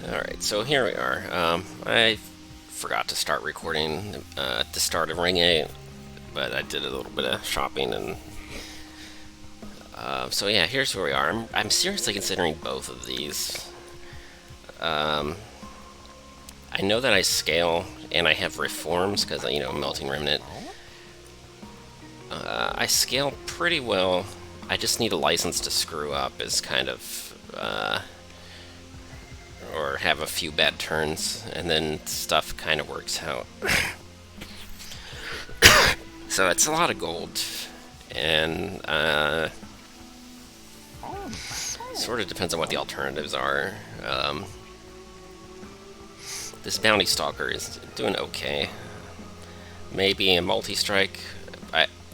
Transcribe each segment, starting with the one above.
Alright, so here we are. I forgot to start recording at the start of Ring 8, but I did a little bit of shopping, and so yeah, here's where we are. I'm seriously considering both of these. I know that I scale and I have reforms because, Melting Remnant. I scale pretty well. I just need a license to screw up, is kind of, or have a few bad turns, and then stuff kind of works out. So it's a lot of gold, and sort of depends on what the alternatives are. This bounty stalker is doing okay. Maybe a multi-strike.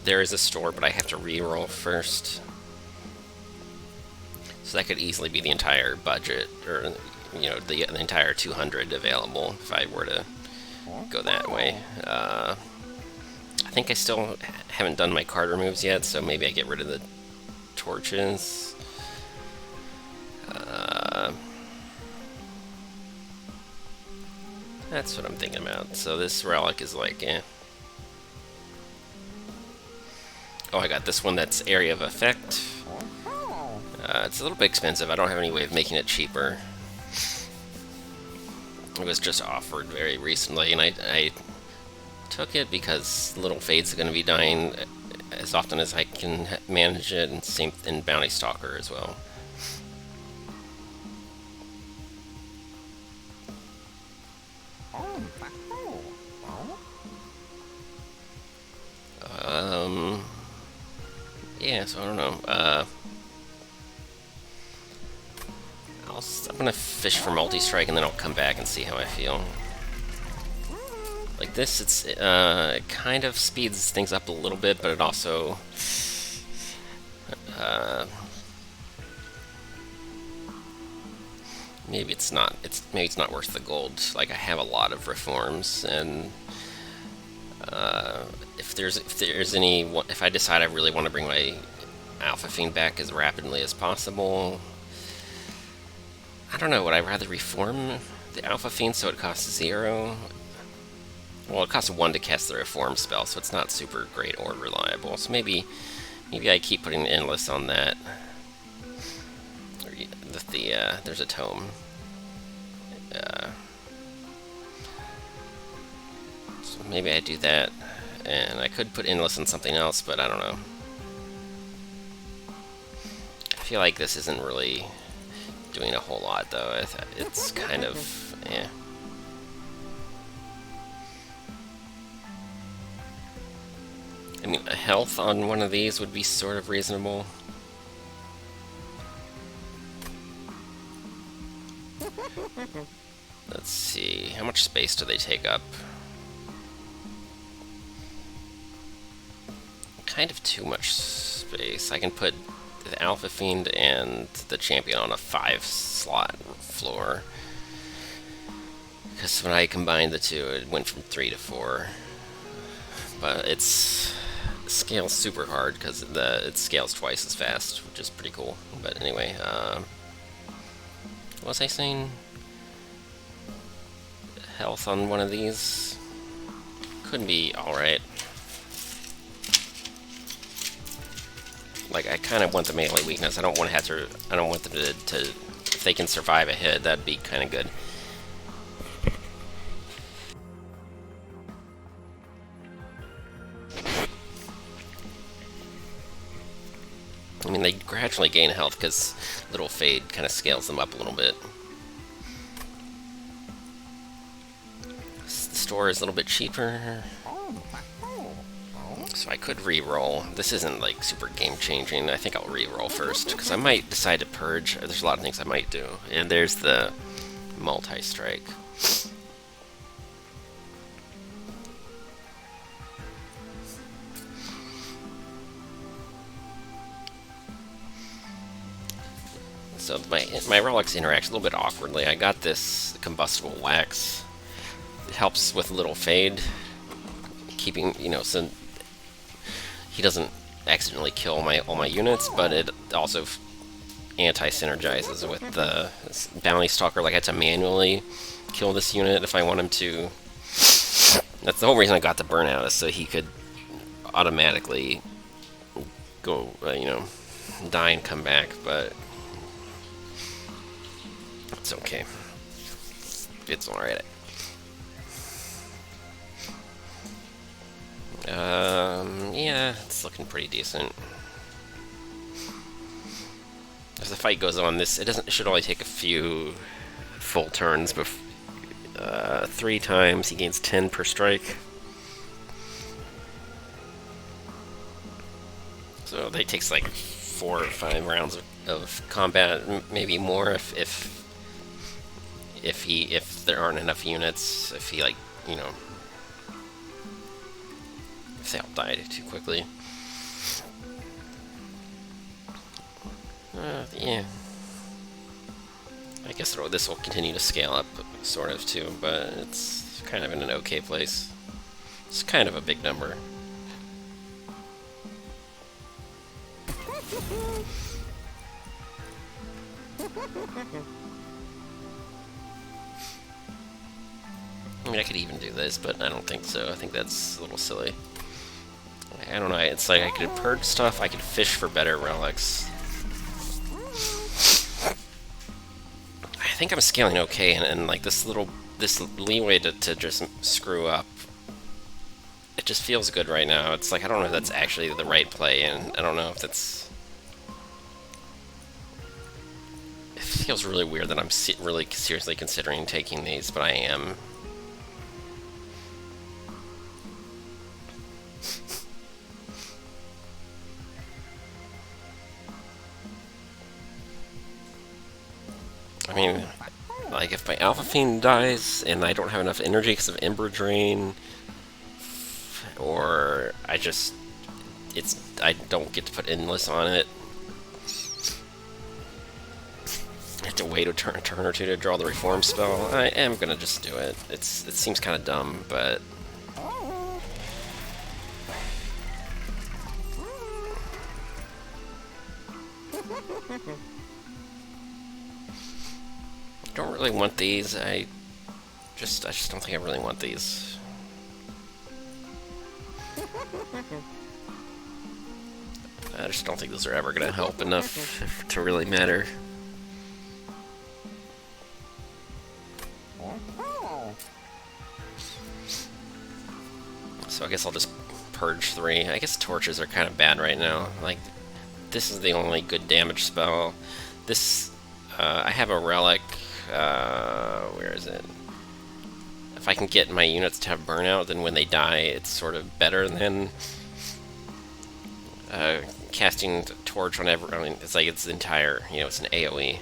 There is a store, but I have to re-roll first. So that could easily be the entire budget, or the entire 200 available if I were to go that way. I think I still haven't done my card removes yet, so maybe I get rid of the torches. That's what I'm thinking about. So this relic is like, eh. Oh, I got this one that's area of effect. It's a little bit expensive. I don't have any way of making it cheaper. It was just offered very recently, and I took it because Little Fade's going to be dying as often as I can manage it, and same in Bounty Stalker as well. Yeah, so I don't know. I'm gonna fish for multi-strike, and then I'll come back and see how I feel. Like this, it kind of speeds things up a little bit, but it also maybe it's not worth the gold. Like I have a lot of reforms, and if I decide I really want to bring my Alpha Fiend back as rapidly as possible, I don't know, would I rather reform the Alpha Fiend so it costs 0? Well, it costs 1 to cast the reform spell, so it's not super great or reliable. So maybe I keep putting Endless on that. There's a tome. So maybe I do that, and I could put Endless on something else, but I don't know. I feel like this isn't really doing a whole lot, though. It's kind of, eh. I mean, a health on one of these would be sort of reasonable. Let's see, how much space do they take up? Kind of too much space. I can put the Alpha Fiend and the Champion on a 5-slot floor. Because when I combined the two, it went from 3 to 4. But it scales super hard because it scales twice as fast, which is pretty cool. But anyway, what was I saying? Health on one of these could be alright. Like, I kind of want the melee weakness. I don't want them to if they can survive a hit, that'd be kind of good. I mean, they gradually gain health because Little Fade kind of scales them up a little bit. The store is a little bit cheaper, so I could re-roll. This isn't like super game-changing. I think I'll re-roll first because I might decide to purge. There's a lot of things I might do, and there's the multi-strike. So my relics interact a little bit awkwardly. I got this combustible wax. It helps with Little Fade, keeping, so he doesn't accidentally kill all my units, but it also anti-synergizes with the bounty stalker. Like I had to manually kill this unit if I want him to. That's the whole reason I got the burnout, is so he could automatically go, die and come back. But it's okay. It's alright. Yeah, it's looking pretty decent. As the fight goes on, it should only take a few full turns, but 3 times he gains 10 per strike. So it takes like 4 or 5 rounds of combat, maybe more if there aren't enough units, if he if they all die too quickly. Yeah. I guess this will continue to scale up, sort of, too, but it's kind of in an okay place. It's kind of a big number. I mean, I could even do this, but I don't think so. I think that's a little silly. I don't know, it's like I could purge stuff, I could fish for better relics. I think I'm scaling okay, and like this leeway to just screw up, it just feels good right now. It's like, I don't know if that's actually the right play, and I don't know if that's... It feels really weird that I'm really seriously considering taking these, but I am. I mean, like, if my Alpha Fiend dies and I don't have enough energy because of Ember Drain, or I don't get to put Endless on it, I have to wait a turn or two to draw the Reform spell, I am gonna just do it. It seems kind of dumb, but... don't really want these. I just don't think I really want these. I just don't think those are ever gonna help enough to really matter. So I guess I'll just purge 3. I guess torches are kind of bad right now. Like, this is the only good damage spell. This, I have a relic. Where is it? If I can get my units to have burnout, then when they die, it's sort of better than casting torch on I mean, it's like it's entire, it's an AoE.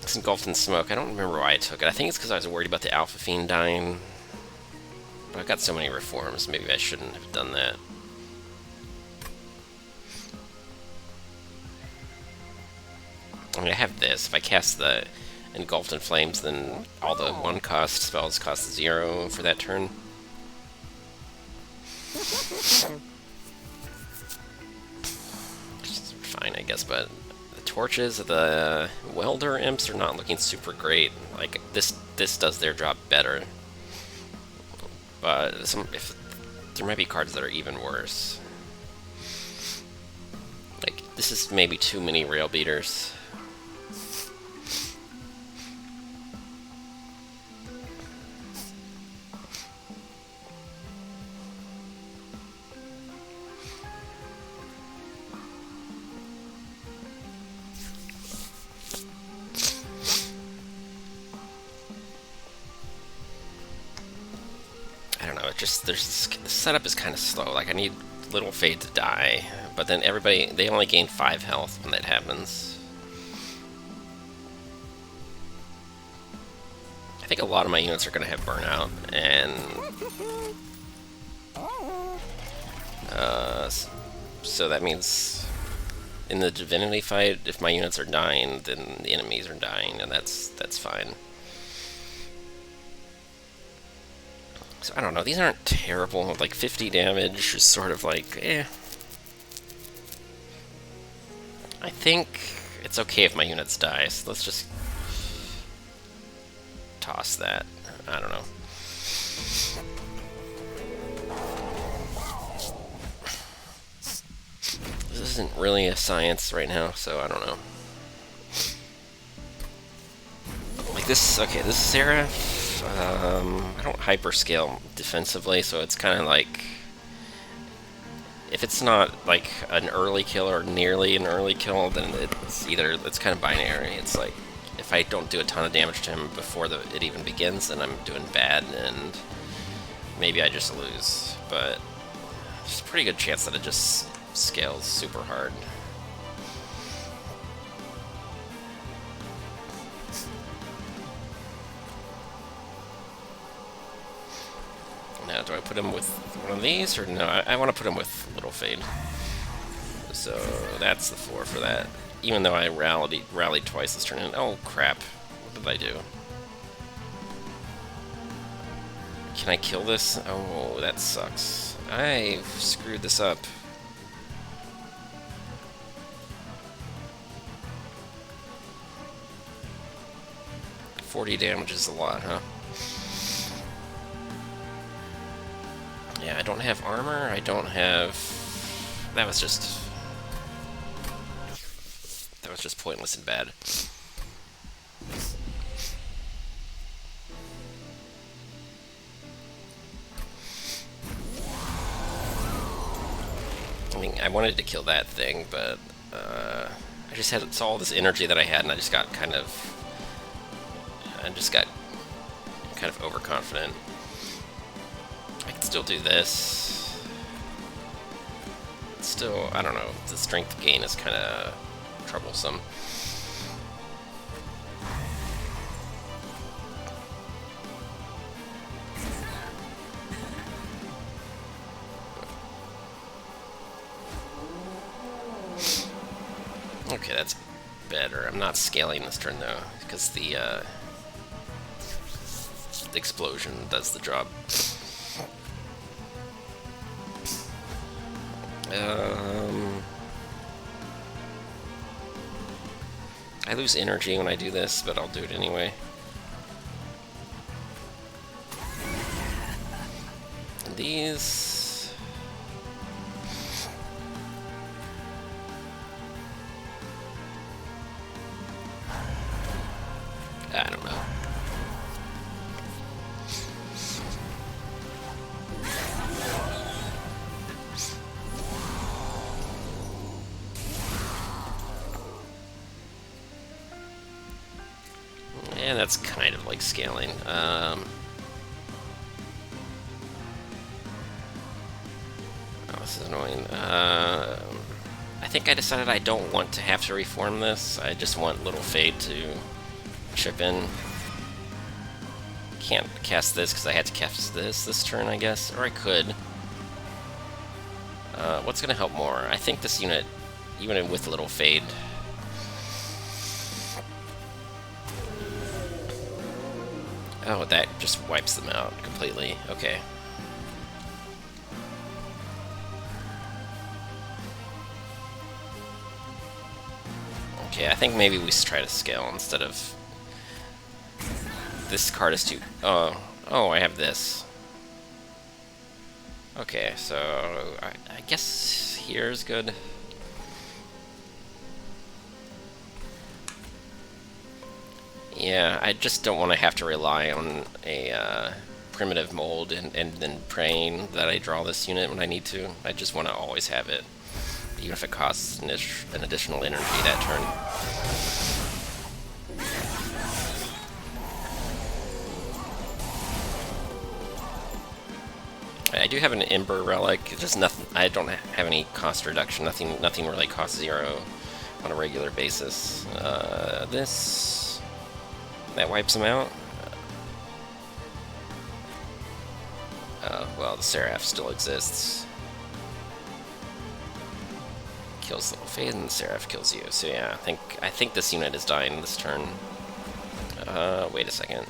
It's engulfed in smoke. I don't remember why I took it. I think it's because I was worried about the Alpha Fiend dying. But I've got so many reforms, maybe I shouldn't have done that. I mean, I have this. If I cast the Engulfed in Flames, then all the 1-cost spells cost 0 for that turn. Which is fine, I guess, but the torches, the Welder Imps are not looking super great. Like, this does their job better. But there might be cards that are even worse. Like, this is maybe too many Rail Beaters. The setup is kind of slow. Like, I need Little Fade to die, but then they only gain 5 health when that happens. I think a lot of my units are going to have burnout, and so that means in the Divinity fight, if my units are dying, then the enemies are dying, and that's fine. So I don't know, these aren't terrible. Like 50 damage is sort of like, eh. I think it's okay if my units die, so let's just toss that. I don't know. This isn't really a science right now, so I don't know. Like this, okay, this Seraph, I don't hyperscale defensively, so it's kind of like, if it's not like an early kill or nearly an early kill, then it's kind of binary. It's like, if I don't do a ton of damage to him before it even begins, then I'm doing bad, and maybe I just lose. But there's a pretty good chance that it just scales super hard. Now, do I put him with one of these, or no? I want to put him with Little Fade. So that's the 4 for that. Even though I rallied twice this turn. Oh crap! What did I do? Can I kill this? Oh, that sucks. I screwed this up. $40 damage is a lot, huh? Yeah, I don't have armor, I don't have... That was just pointless and bad. I mean, I wanted to kill that thing, but I just had all this energy that I had, and I just got kind of overconfident. I can still do this. It's still, I don't know, the strength gain is kind of troublesome. Okay, that's better. I'm not scaling this turn though, because the explosion does the job. I lose energy when I do this, but I'll do it anyway. And these... I don't know. And that's kind of like scaling. Oh, this is annoying. I think I decided I don't want to have to reform this. I just want Little Fade to chip in. Can't cast this because I had to cast this turn, I guess. Or I could. What's going to help more? I think this unit, even with Little Fade... Oh, that just wipes them out completely. Okay. Okay, I think maybe we try to scale instead of... This card is too... Oh, I have this. Okay, so I guess here's good. Yeah, I just don't want to have to rely on a primitive mold and then praying that I draw this unit when I need to. I just want to always have it, even if it costs an additional energy that turn. I do have an Ember Relic. It's just nothing. I don't have any cost reduction. Nothing really costs 0 on a regular basis. This. That wipes them out. Well, the Seraph still exists. Kills Little Fade, and the Seraph kills you. So yeah, I think this unit is dying this turn. Wait a second.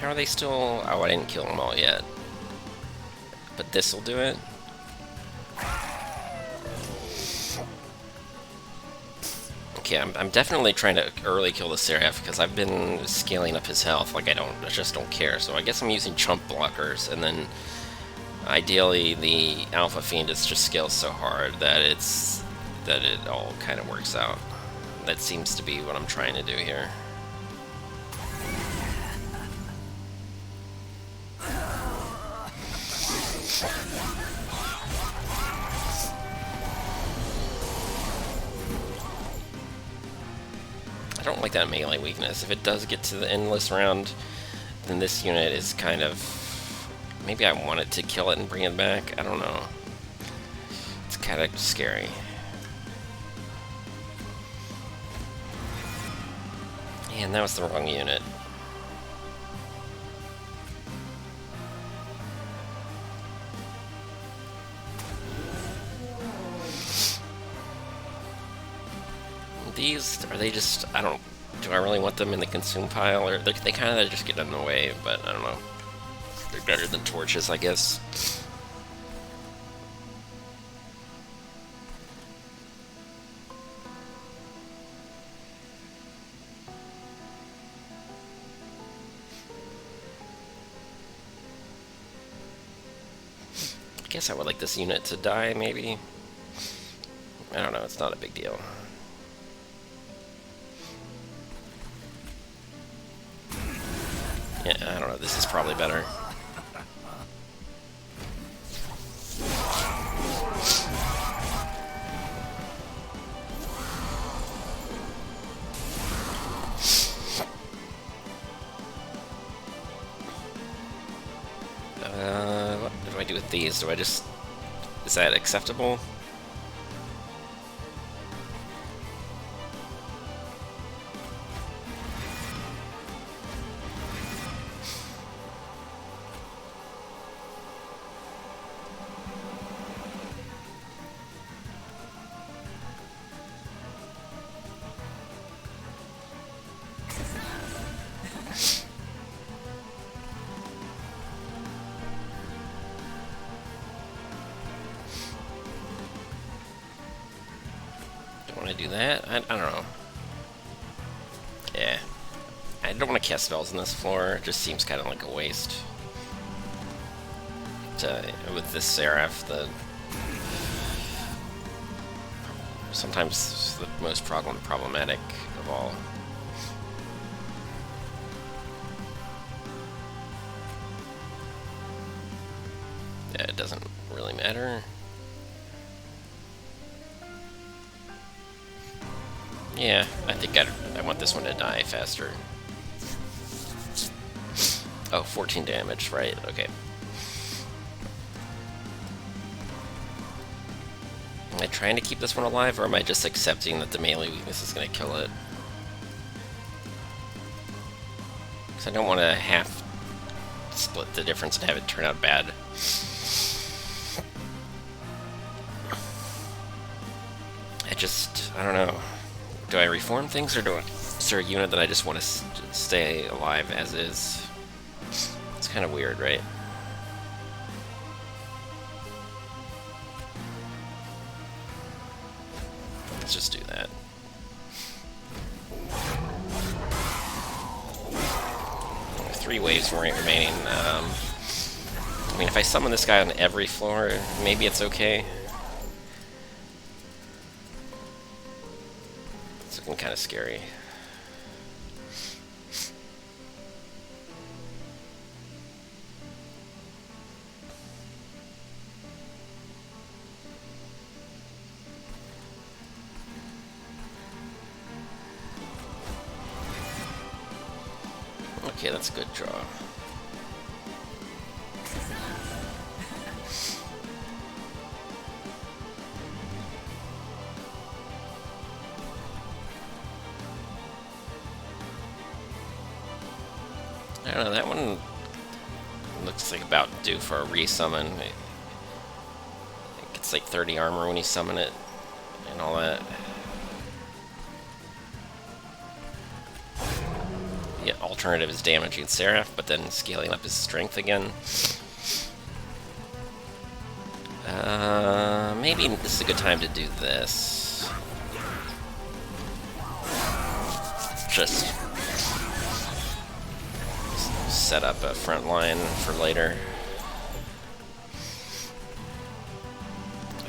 How are they still... Oh, I didn't kill them all yet. But this'll do it? Okay, I'm definitely trying to early kill the Seraph, because I've been scaling up his health like I just don't care. So I guess I'm using chump blockers, and then ideally the Alpha Fiend is just scales so hard that it all kind of works out. That seems to be what I'm trying to do here. I don't like that melee weakness. If it does get to the endless round, then this unit is kind of... Maybe I wanted to kill it and bring it back. I don't know. It's kind of scary. And that was the wrong unit. These, are they just, I don't, do I really want them in the consume pile? Or they kind of just get in the way, but I don't know. They're better than torches, I guess. I guess I would like this unit to die, maybe. I don't know, it's not a big deal. Yeah, I don't know, this is probably better. What do I do with these? Do I just... Is that acceptable? Want to do that? I don't know. Yeah. I don't want to cast spells on this floor. It just seems kind of like a waste. With this Seraph, sometimes the most problematic of all. Yeah, it doesn't really matter. Yeah, I think I want this one to die faster. Oh, 14 damage, right, okay. Am I trying to keep this one alive, or am I just accepting that the melee weakness is going to kill it? Because I don't want to half split the difference and have it turn out bad. I don't know. Do I reform things, or is there a unit that I just want to stay alive as is? It's kind of weird, right? Let's just do that. Three waves remaining. I mean, if I summon this guy on every floor, maybe it's okay. It's looking kind of scary. Okay, that's a good draw. I don't know, that one looks like about due for a resummon. I think it's like 30 armor when you summon it and all that. The alternative is damaging Seraph, but then scaling up his strength again. Maybe this is a good time to do this. Just set up a front line for later.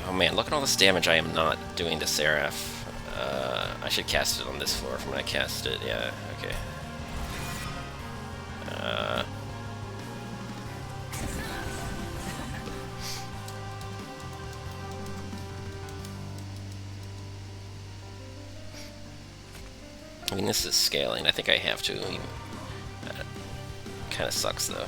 Oh man, look at all this damage I am not doing to Seraph. I should cast it on this floor if I'm gonna cast it. Yeah, okay. I mean, this is scaling. I think I have to. Kind of sucks, though.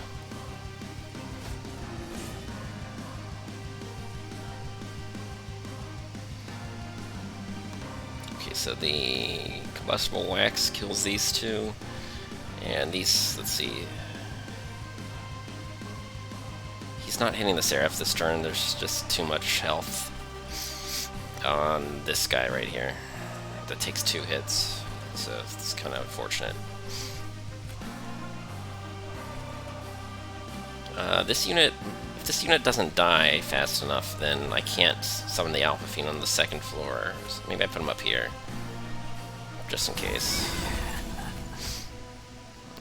Okay, so the combustible wax kills these two. And these, let's see. He's not hitting the Seraph this turn. There's just too much health on this guy right here. That takes 2 hits. So it's kind of unfortunate. If this unit doesn't die fast enough, then I can't summon the Alpha Fiend on the 2nd floor. So maybe I put him up here, just in case.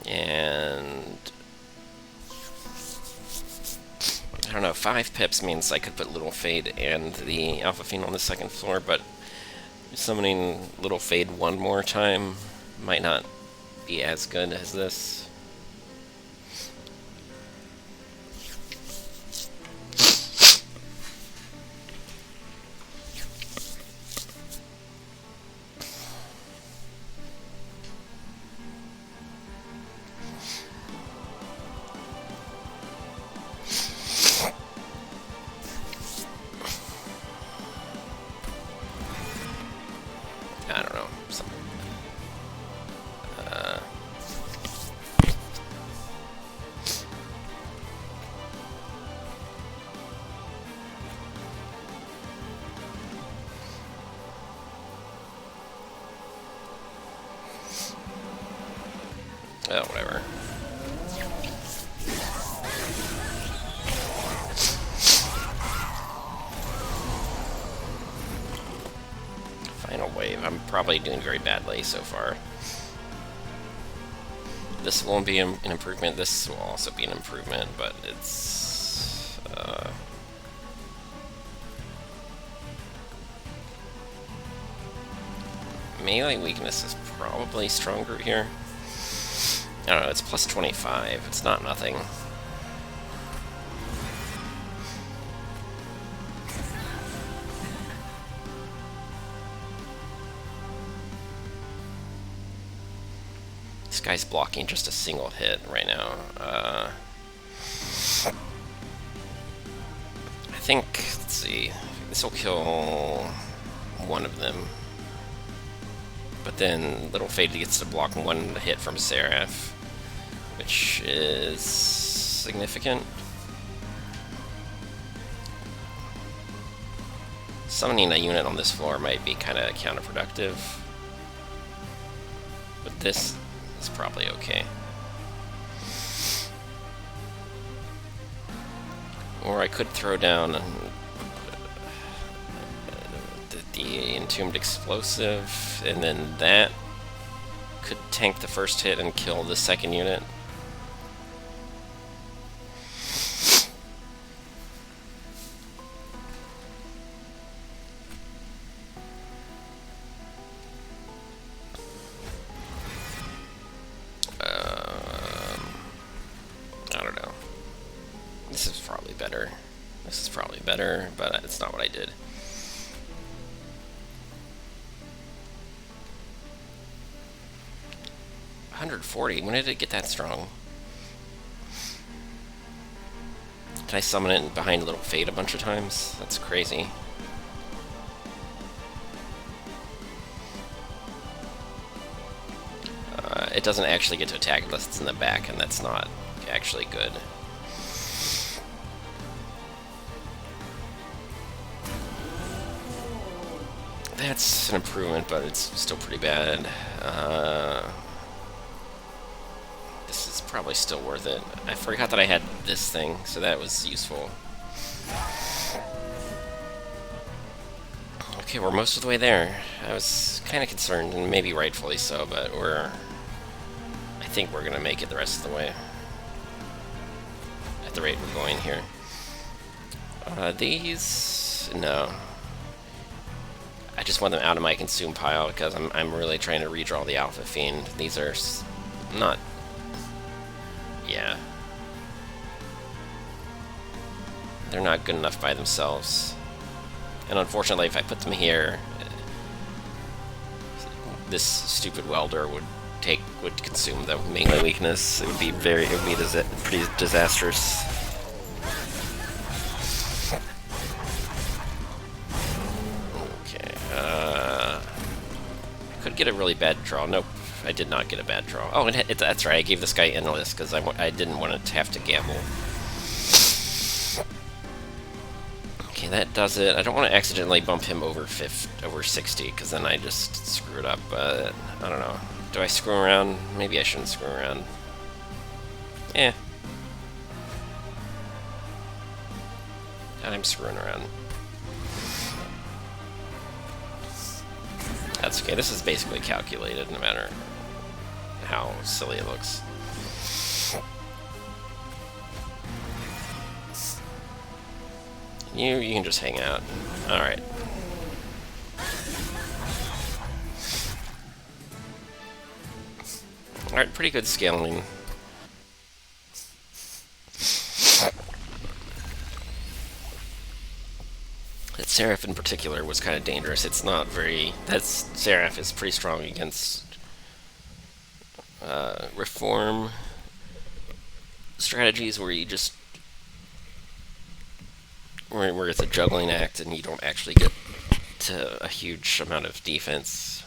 And I don't know, 5 pips means I could put Little Fade and the Alpha Fiend on the 2nd floor, but summoning Little Fade one more time might not be as good as this. I don't know. Oh, whatever. Final wave. I'm probably doing very badly so far. This won't be an improvement. This will also be an improvement, but it's... melee weakness is probably stronger here. I don't know, it's plus 25. It's not nothing. This guy's blocking just a single hit right now. I think, let's see, this will kill one of them. But then Little Fade gets to block 1 hit from Seraph, which is significant. Summoning a unit on this floor might be kind of counterproductive, but this is probably okay. Or I could throw down the Entombed Explosive, and then that could tank the first hit and kill the 2nd unit. I don't know. This is probably better. This is probably better, but it's not what I did. $140. When did it get that strong? Can I summon it behind Little Fade a bunch of times? That's crazy. It doesn't actually get to attack unless it's in the back, and that's not actually good. That's an improvement, but it's still pretty bad. Probably still worth it. I forgot that I had this thing, so that was useful. Okay, we're most of the way there. I was kind of concerned, and maybe rightfully so, but I think we're gonna make it the rest of the way. At the rate we're going here. These... no. I just want them out of my consume pile, because I'm really trying to redraw the Alpha Fiend. These are not... yeah. They're not good enough by themselves. And unfortunately, if I put them here, this stupid welder would consume the melee weakness. It would be pretty disastrous. Okay, I could get a really bad draw. Nope, I did not get a bad draw. Oh, that's right, I gave this guy endless because I didn't want to have to gamble. Okay, that does it. I don't want to accidentally bump him over 60, because then I just screw it up, but I don't know. Do I screw around? Maybe I shouldn't screw around. Eh. I'm screwing around. That's okay, this is basically calculated, no matter how silly it looks. You can just hang out. Alright. Alright, pretty good scaling. That Seraph in particular was kind of dangerous. It's not very... Seraph is pretty strong against reform strategies where you just... where it's a juggling act and you don't actually get to a huge amount of defense.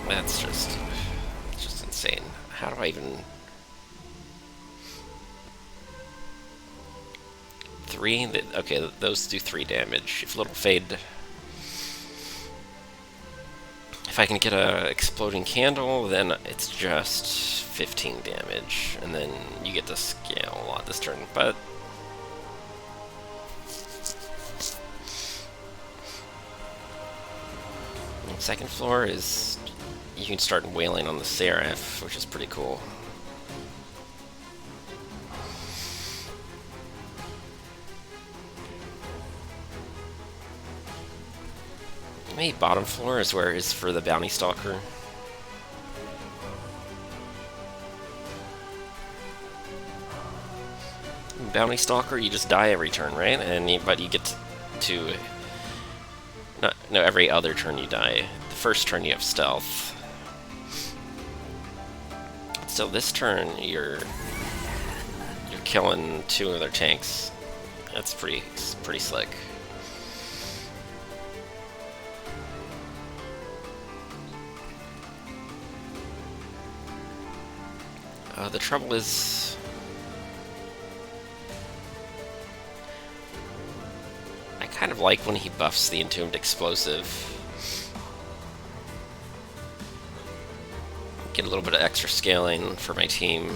That's just insane. How do I even... 3? Okay, those do 3 damage. If little fade... if I can get a exploding candle, then it's just 15 damage. And then you get to scale a lot this turn, but... second floor is... you can start wailing on the Seraph, which is pretty cool. Maybe bottom floor is where it's for the Bounty Stalker. Bounty Stalker, you just die every turn, right? But you get to no, every other turn you die. The first turn you have stealth. So this turn you're killing 2 other tanks. That's pretty slick. The trouble is... I kind of like when he buffs the Entombed Explosive. Get a little bit of extra scaling for my team.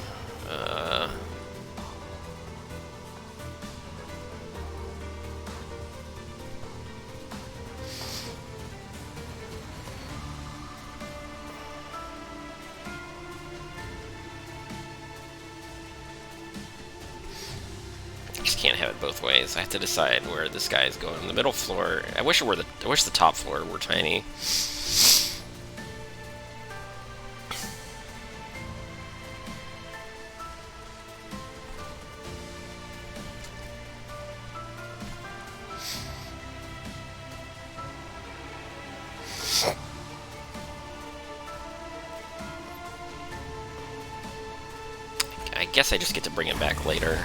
Can't have it both ways. I have to decide where this guy is going. The middle floor. I wish the top floor were tiny. I guess I just get to bring him back later.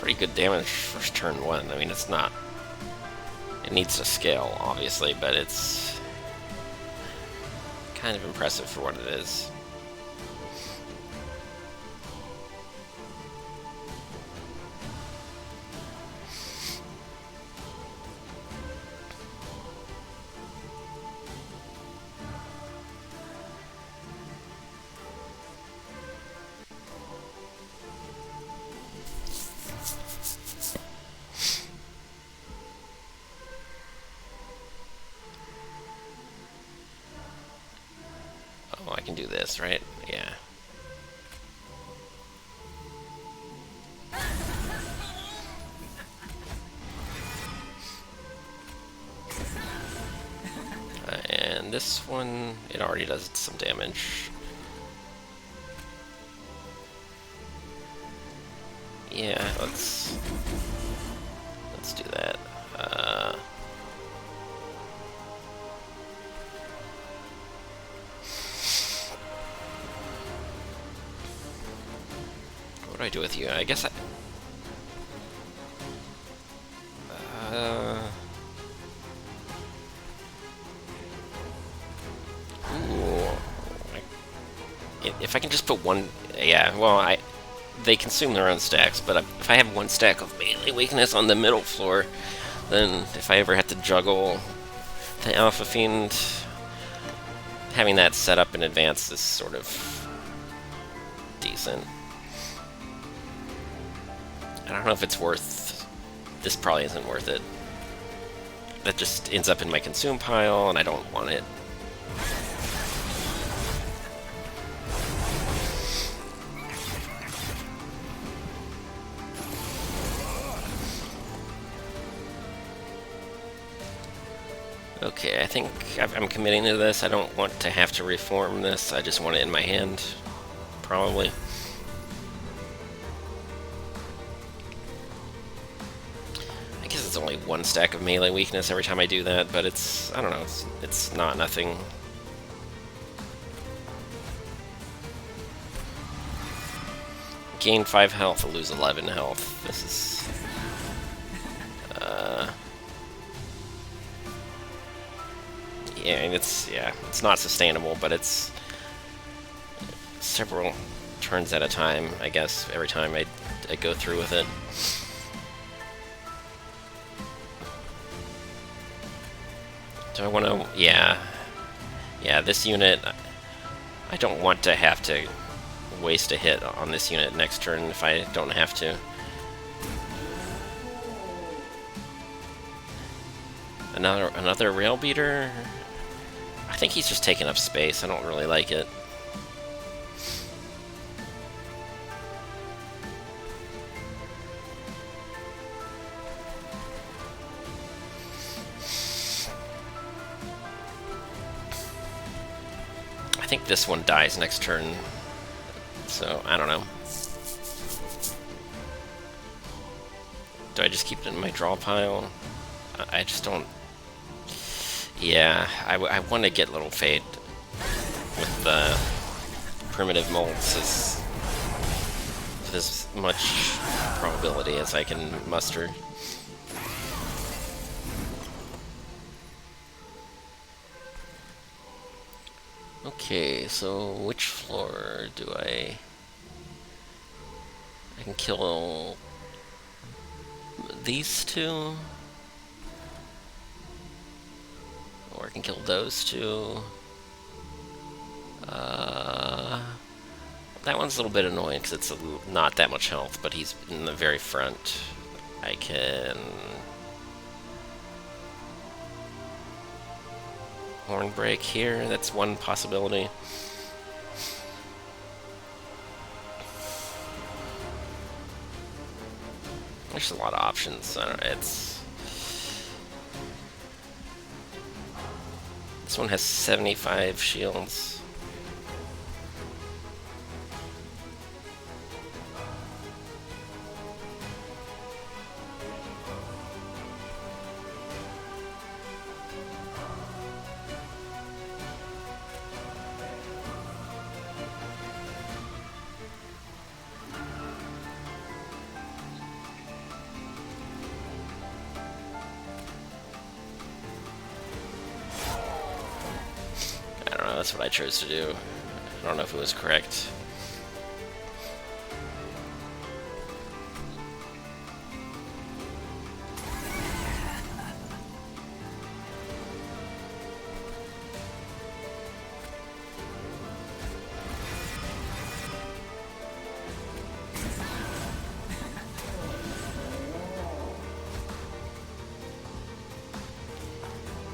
pretty good damage for turn 1. I mean, it's not... It needs to scale, obviously, but it's kind of impressive for what it is. Oh, I can do this, right? Yeah. And this one, it already does some damage. Yeah, let's do that. What do I do with you? I guess I... Ooh. If I can just put one... Yeah, well, they consume their own stacks, but if I have one stack of melee weakness on the middle floor, then if I ever have to juggle the Alpha Fiend, having that set up in advance is sort of decent. I don't know if it's worth... This probably isn't worth it. That just ends up in my consume pile, and I don't want it. Okay, I think I'm committing to this. I don't want to have to reform this. I just want it in my hand, probably. I guess it's only one stack of melee weakness every time I do that, but it's... I don't know, it's not nothing. Gain 5 health, lose 11 health. This is... Yeah, it's not sustainable, but it's several turns at a time, I guess, every time I go through with it. Do I want to... Yeah. Yeah, this unit... I don't want to have to waste a hit on this unit next turn if I don't have to. Another rail beater? I think he's just taking up space. I don't really like it. I think this one dies next turn, so I don't know. Do I just keep it in my draw pile? I just don't... Yeah, I want to get Little Fate with the primitive molds with as much probability as I can muster. Okay, so which floor do I can kill these two? Or I can kill those two. That one's a little bit annoying because it's not that much health, but he's in the very front. I can... Horn break here, that's one possibility. There's a lot of options. I don't know, this one has 75 shields. that's what I chose to do. I don't know if it was correct.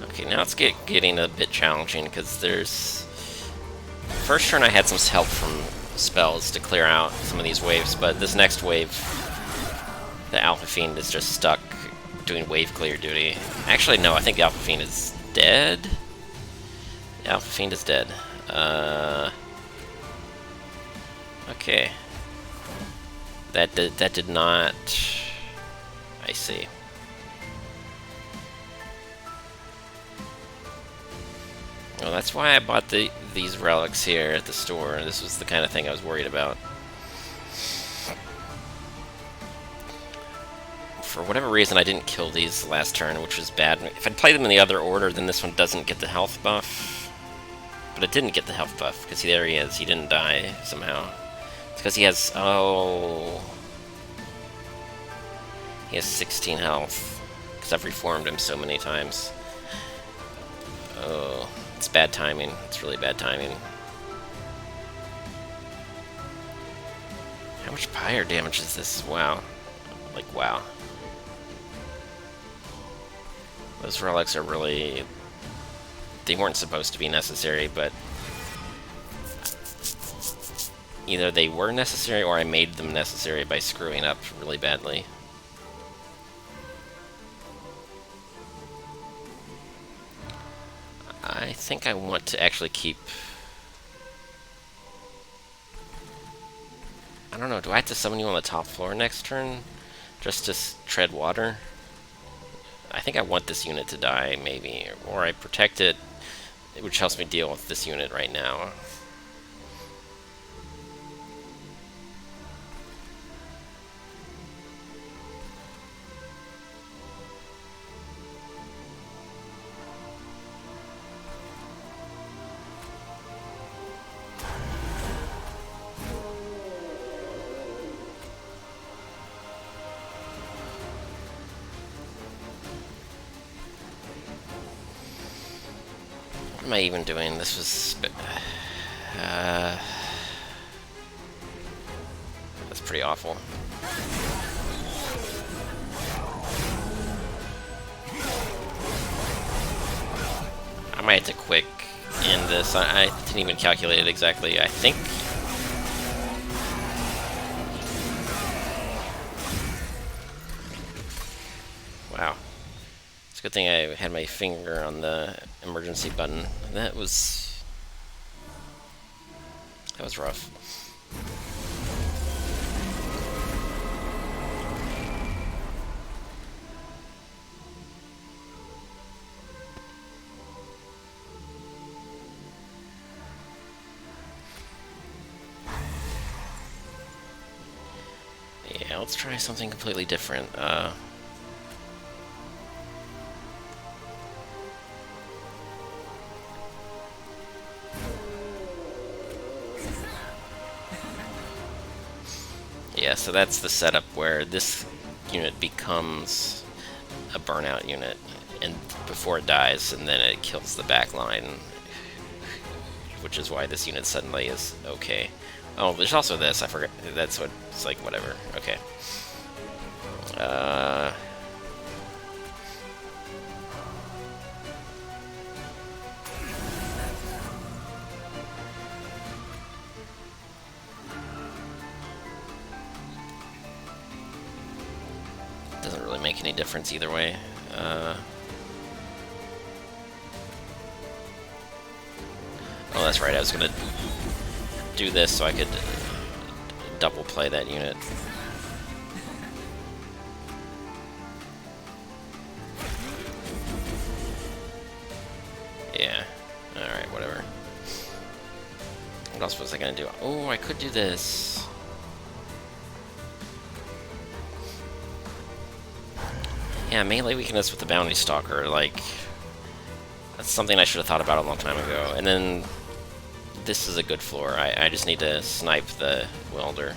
Okay, now it's getting a bit challenging because there's... First turn I had some help from spells to clear out some of these waves, but this next wave, the Alpha Fiend is just stuck doing wave clear duty. Actually, no, I think the Alpha Fiend is dead. The Alpha Fiend is dead. Okay. That did not... I see. Well, that's why I bought these relics here at the store. This was the kind of thing I was worried about. For whatever reason, I didn't kill these last turn, which was bad. If I'd played them in the other order, then this one doesn't get the health buff. But it didn't get the health buff, because there he is. He didn't die, somehow. It's because he has... Oh... He has 16 health. Because I've reformed him so many times. Oh... It's bad timing. It's really bad timing. How much fire damage is this? Wow. Like, wow. Those relics are really... They weren't supposed to be necessary, but... Either they were necessary or I made them necessary by screwing up really badly. I think I want to actually keep... I don't know, do I have to summon you on the top floor next turn? Just to tread water? I think I want this unit to die, maybe. Or I protect it, which helps me deal with this unit right now. What am I even doing? This was... that's pretty awful. I might have to quick end this. I didn't even calculate it exactly. I think... Wow. It's a good thing I had my finger on the emergency button. That was rough. Yeah, let's try something completely different. Yeah, so that's the setup where this unit becomes a burnout unit and before it dies, and then it kills the back line, which is why this unit suddenly is okay. Oh, there's also this, I forgot, that's what, it's like, whatever, okay. Doesn't really make any difference either way. Oh, that's right, I was gonna do this so I could double play that unit. Yeah, alright, whatever. What else was I gonna do? Oh, I could do this. Yeah, melee weakness with the Bounty Stalker, like... That's something I should have thought about a long time ago. And then this is a good floor. I just need to snipe the welder.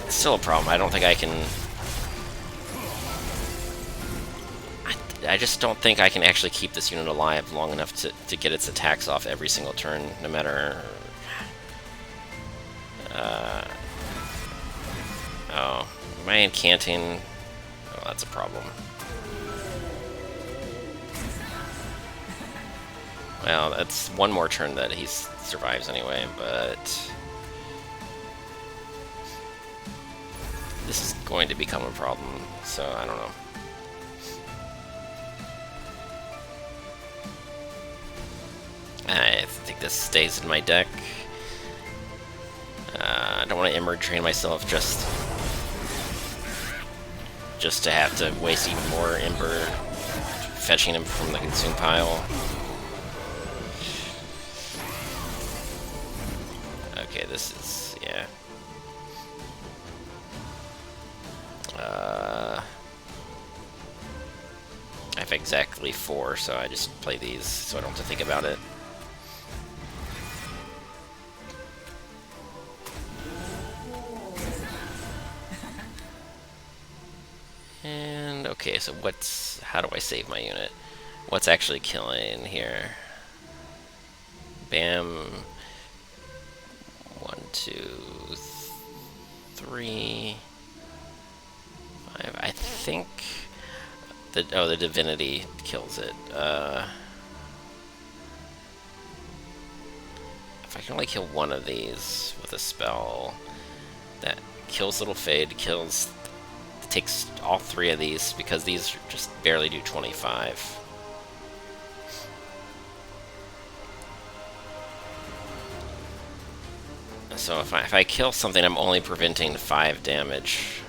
It's still a problem. I don't think I can... I just don't think I can actually keep this unit alive long enough to get its attacks off every single turn, no matter... oh, am I incanting? Oh, that's a problem. Well, that's one more turn that he survives anyway, but... this is going to become a problem, so I don't know. I think this stays in my deck. I don't want to Emerald Drain myself just to have to waste even more Ember fetching him from the consume pile. Okay, this is... yeah. I have exactly 4, so I just play these so I don't have to think about it. And okay, so how do I save my unit? What's actually killing here? Bam. 1, 2, 3, 5. I think the Divinity kills it. If I can only kill one of these with a spell that kills Little Fade, takes all 3 of these, because these just barely do 25. So if I kill something, I'm only preventing 5 damage.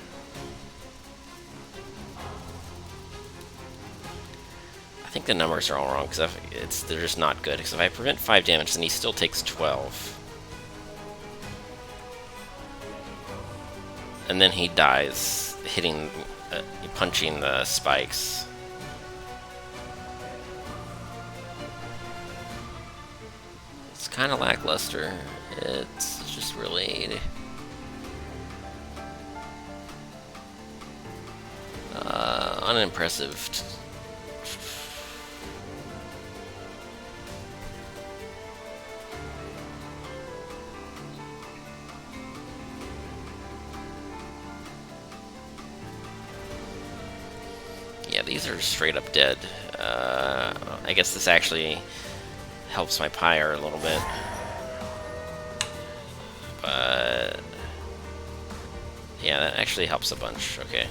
I think the numbers are all wrong, because they're just not good. Because if I prevent 5 damage, then he still takes 12. And then he dies, punching the spikes. It's kind of lackluster. It's just really... unimpressive. Yeah, these are straight up dead. I guess this actually helps my Pyre a little bit. But... yeah, that actually helps a bunch. Okay.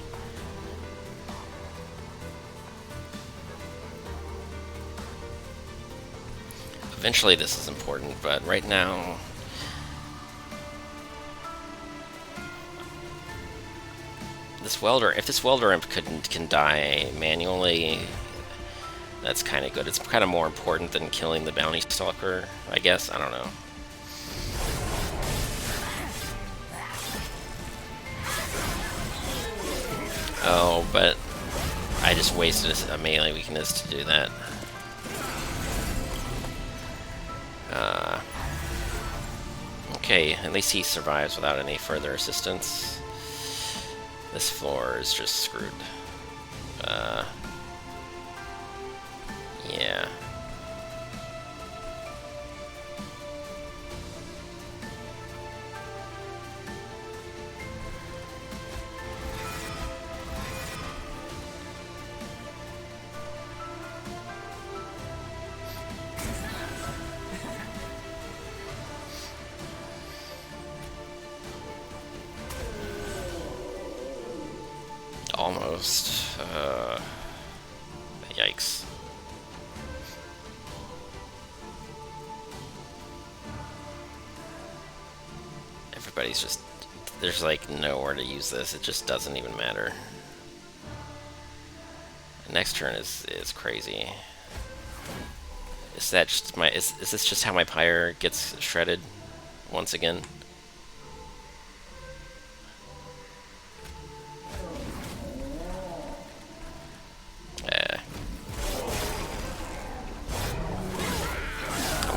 Eventually this is important, but right now... this welder, if this welder imp can die manually, that's kind of good. It's kind of more important than killing the bounty stalker, I guess. I don't know. Oh, but I just wasted a melee weakness to do that. Okay, at least he survives without any further assistance. This floor is just screwed. Yeah. Almost. Yikes. Everybody's just... there's like nowhere to use this. It just doesn't even matter. Next turn is crazy. Is that just my... is this just how my Pyre gets shredded once again?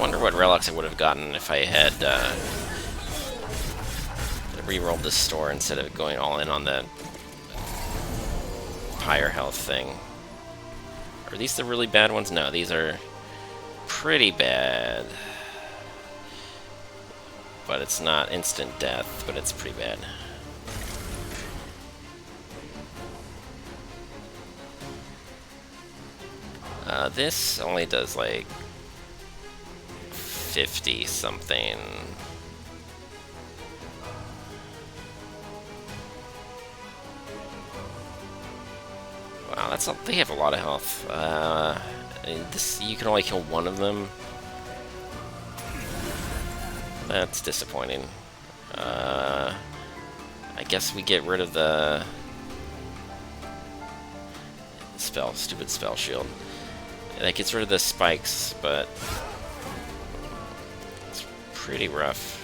wonder what relics I would have gotten if I had re-rolled this store instead of going all in on the higher health thing. Are these the really bad ones? No, these are pretty bad. But it's not instant death, but it's pretty bad. This only does like 50 something. Wow, that's they have a lot of health. This you can only kill one of them. That's disappointing. I guess we get rid of the stupid spell shield. That gets rid of the spikes, but it's pretty rough.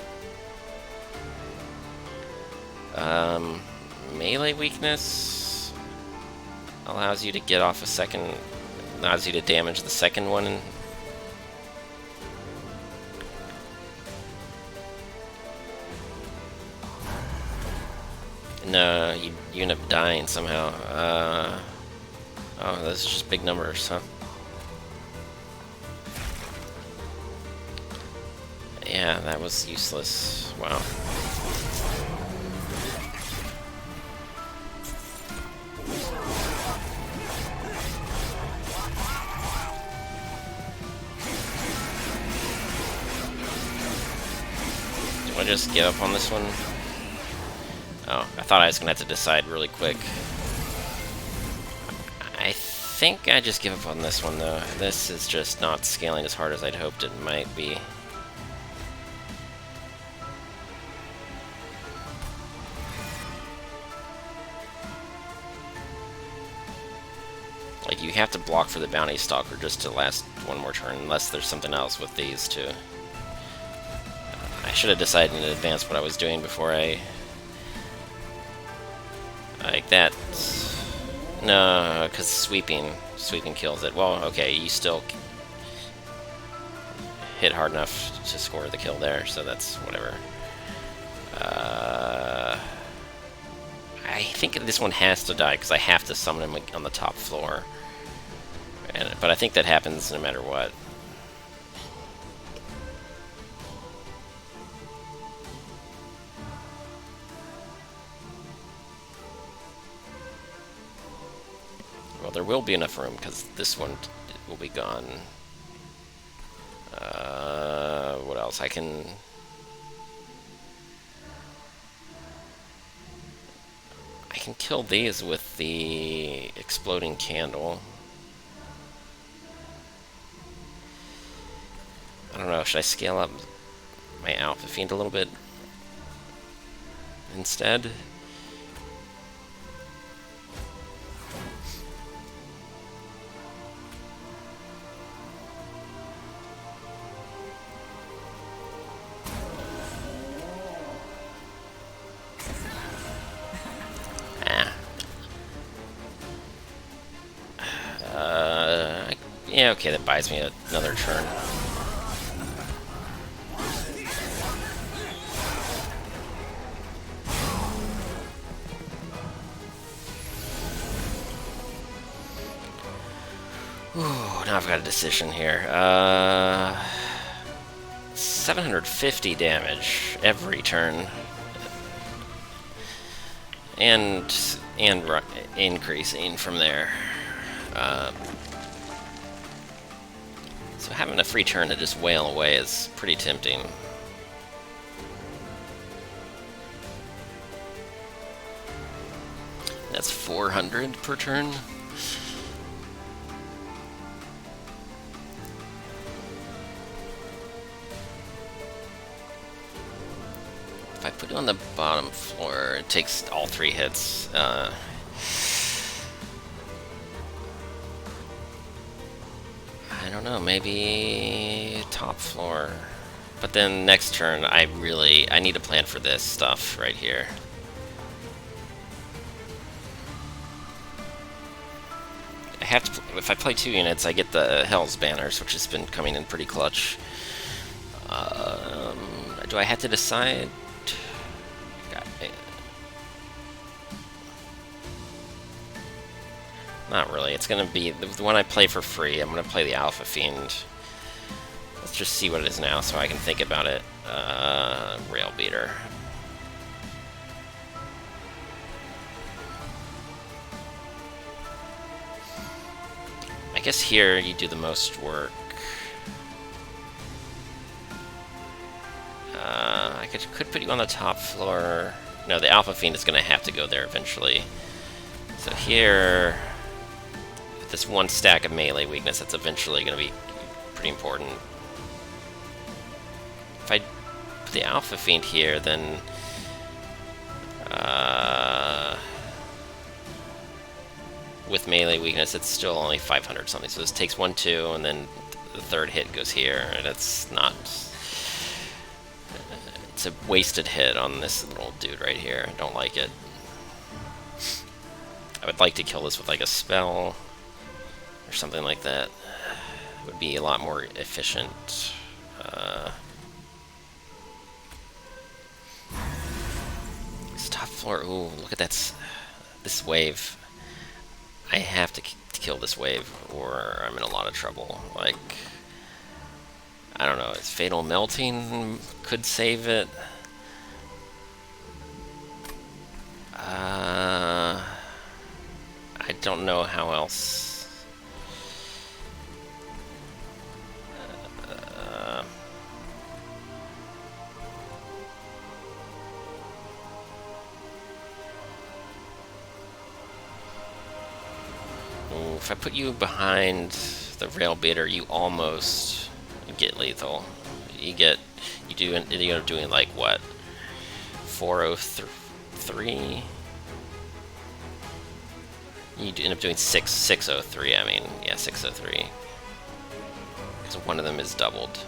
Melee weakness allows you to get off a second, allows you to damage the second one. No, you end up dying somehow. Oh, those are just big numbers, huh? Yeah, that was useless. Wow. Do I just give up on this one? Oh, I thought I was gonna have to decide really quick. I think I just give up on this one, though. This is just not scaling as hard as I'd hoped it might be. Like, you have to block for the Bounty Stalker just to last one more turn, unless there's something else with these two. I should have decided in advance what I was doing before I... Like that... No, because sweeping kills it. Well, okay, you still hit hard enough to score the kill there, so that's whatever. I think this one has to die, because I have to summon him on the top floor. But I think that happens no matter what. Well, there will be enough room, because this one will be gone. What else? I can kill these with the exploding candle. I don't know, should I scale up my Alpha Fiend a little bit instead? Yeah, okay, that buys me another turn. Ooh, now I've got a decision here. 750 damage every turn. And increasing from there. So having a free turn to just wail away is pretty tempting. That's 400 per turn. If I put it on the bottom floor, it takes all 3 hits. I don't know, maybe top floor. But then next turn, I need to plan for this stuff right here. I have to, if I play 2 units, I get the Hell's Banners, which has been coming in pretty clutch. Do I have to decide? God, not really. It's gonna be the one I play for free. I'm gonna play the Alpha Fiend. Let's just see what it is now so I can think about it. Rail Beater. I guess here you do the most work. I could put you on the top floor. No, the Alpha Fiend is going to have to go there eventually. So here, with this one stack of melee weakness, that's eventually going to be pretty important. If I put the Alpha Fiend here, then with melee weakness, it's still only 500 something. So this takes 1, 2, and then the third hit goes here, and it's not. It's a wasted hit on this little dude right here. I don't like it. I would like to kill this with like a spell or something like that. It would be a lot more efficient. This top floor. Ooh, look at that. This wave. I have to kill this wave, or I'm in a lot of trouble. Like, I don't know, is Fatal Melting could save it? I don't know how else. If I put you behind the Rail Beater, you almost get lethal. You end up doing like what? 403? You end up doing 603, I mean, yeah, 603. Because one of them is doubled.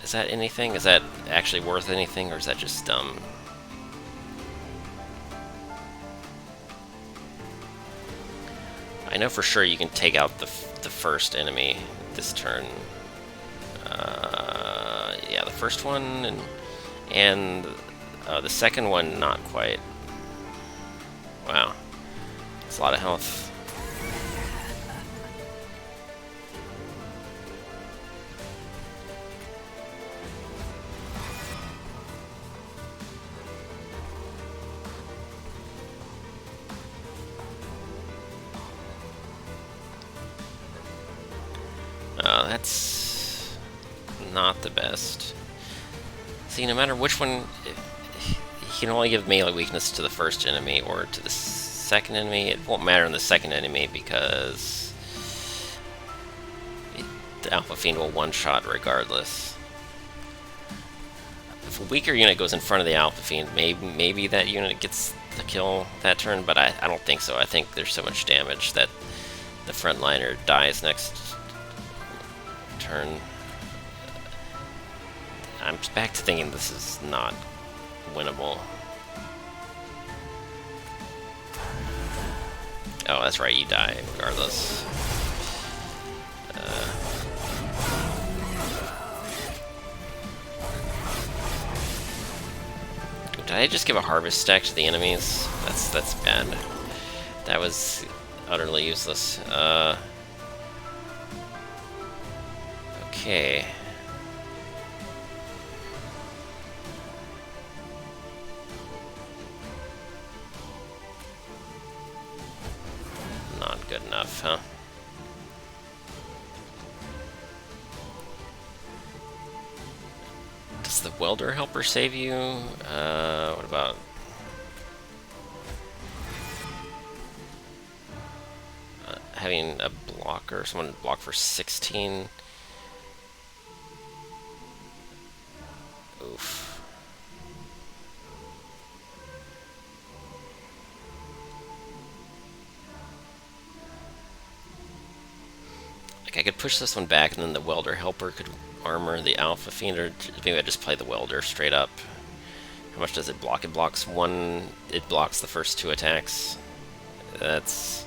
Is that anything? Is that actually worth anything, or is that just dumb? I know for sure you can take out the first enemy this turn. Yeah, the first one, and the second one, not quite. Wow. It's a lot of health. That's not the best. See, no matter which one, he can only give melee weakness to the first enemy or to the second enemy. It won't matter in the second enemy because the Alpha Fiend will one-shot regardless. If a weaker unit goes in front of the Alpha Fiend, maybe that unit gets the kill that turn, but I don't think so. I think there's so much damage that the frontliner dies next turn. I'm back to thinking this is not winnable. Oh, that's right, you die regardless. Did I just give a harvest stack to the enemies? That's bad. That was utterly useless. Okay. Not good enough, huh? Does the welder helper save you? What about... having a blocker, someone block for 16? Oof. Like, I could push this one back, and then the welder helper could armor the Alpha Fiend, or maybe I just play the welder straight up. How much does it block? It blocks one. It blocks the first 2 attacks. That's...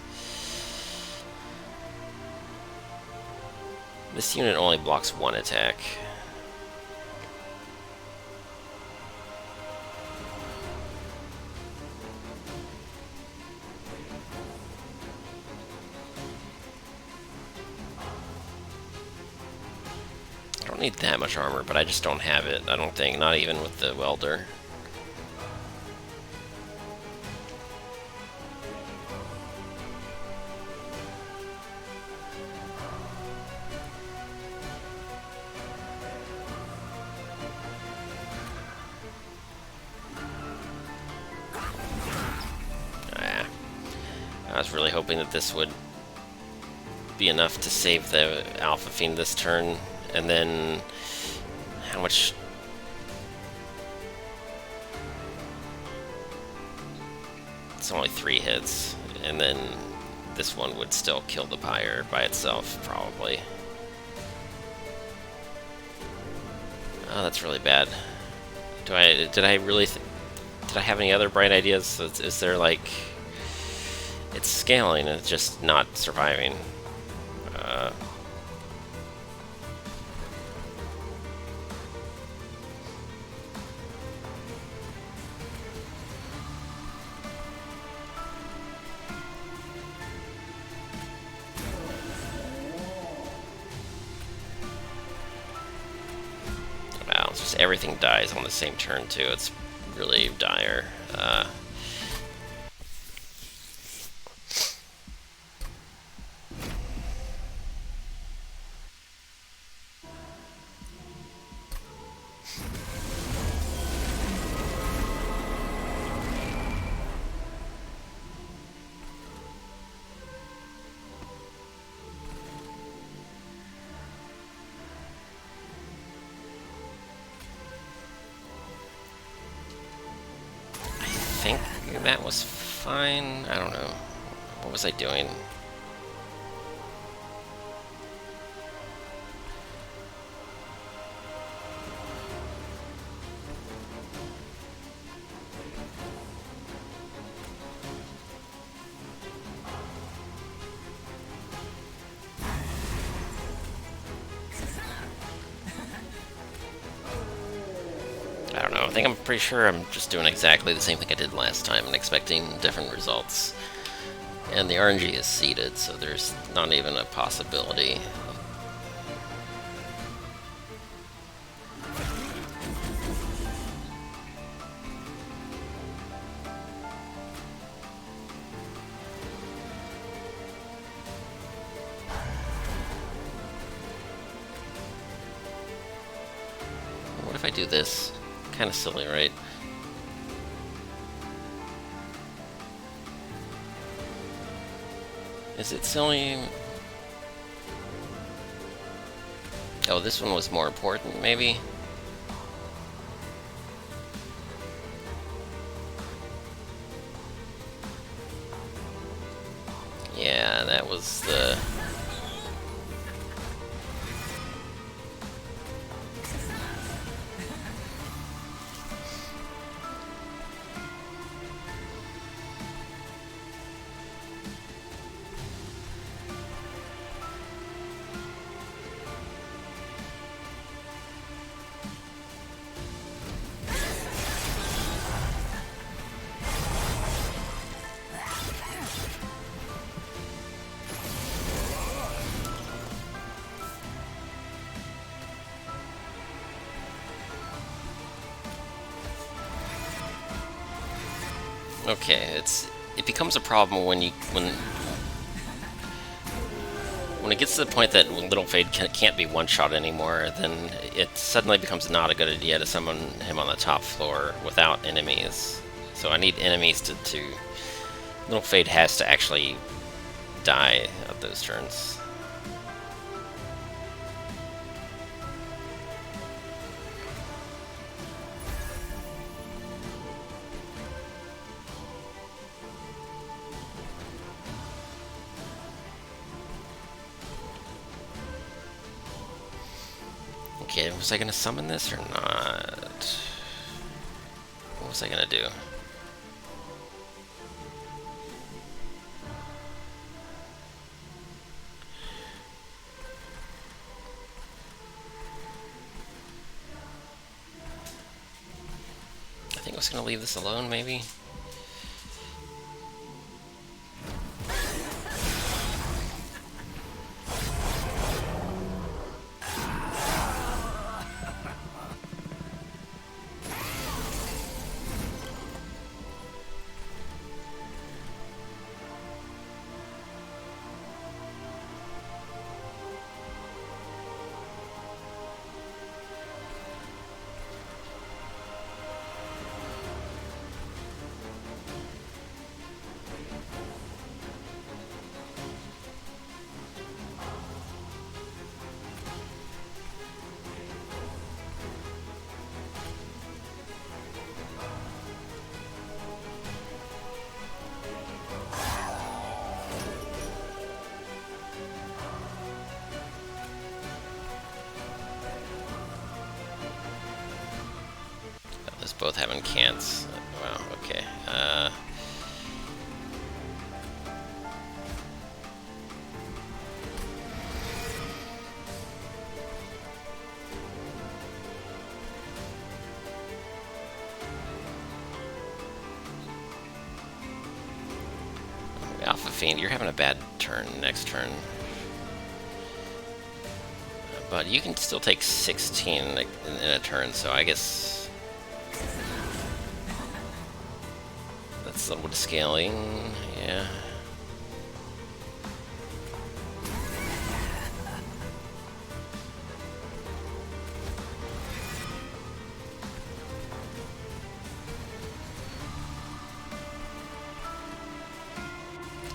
This unit only blocks one attack. I don't need that much armor, but I just don't have it, I don't think. Not even with the welder. I was really hoping that this would be enough to save the Alpha Fiend this turn, and then how much... It's only 3 hits, and then this one would still kill the Pyre by itself, probably. Oh, that's really bad. Did I have any other bright ideas? Is there like... It's scaling, and it's just not surviving. Wow, it's just everything dies on the same turn, too. It's really dire. I think that was fine. I don't know. What was I doing? I don't know. I think I'm pretty sure I'm just doing exactly the same thing I did last time and expecting different results. And the RNG is seeded, so there's not even a possibility. What if I do this? Kind of silly, right? Is it silly? Oh, this one was more important, maybe? Yeah, that was the... Okay, it becomes a problem when it gets to the point that Little Fade can't be one-shot anymore, then it suddenly becomes not a good idea to summon him on the top floor without enemies. So I need enemies to Little Fade has to actually die of those turns. Okay, was I gonna summon this or not? What was I gonna do? just gonna leave this alone, maybe? Those both having cants. Wow, okay. Alpha Fiend, you're having a bad turn next turn. But you can still take 16 in a turn, so I guess that's a little bit of scaling, yeah.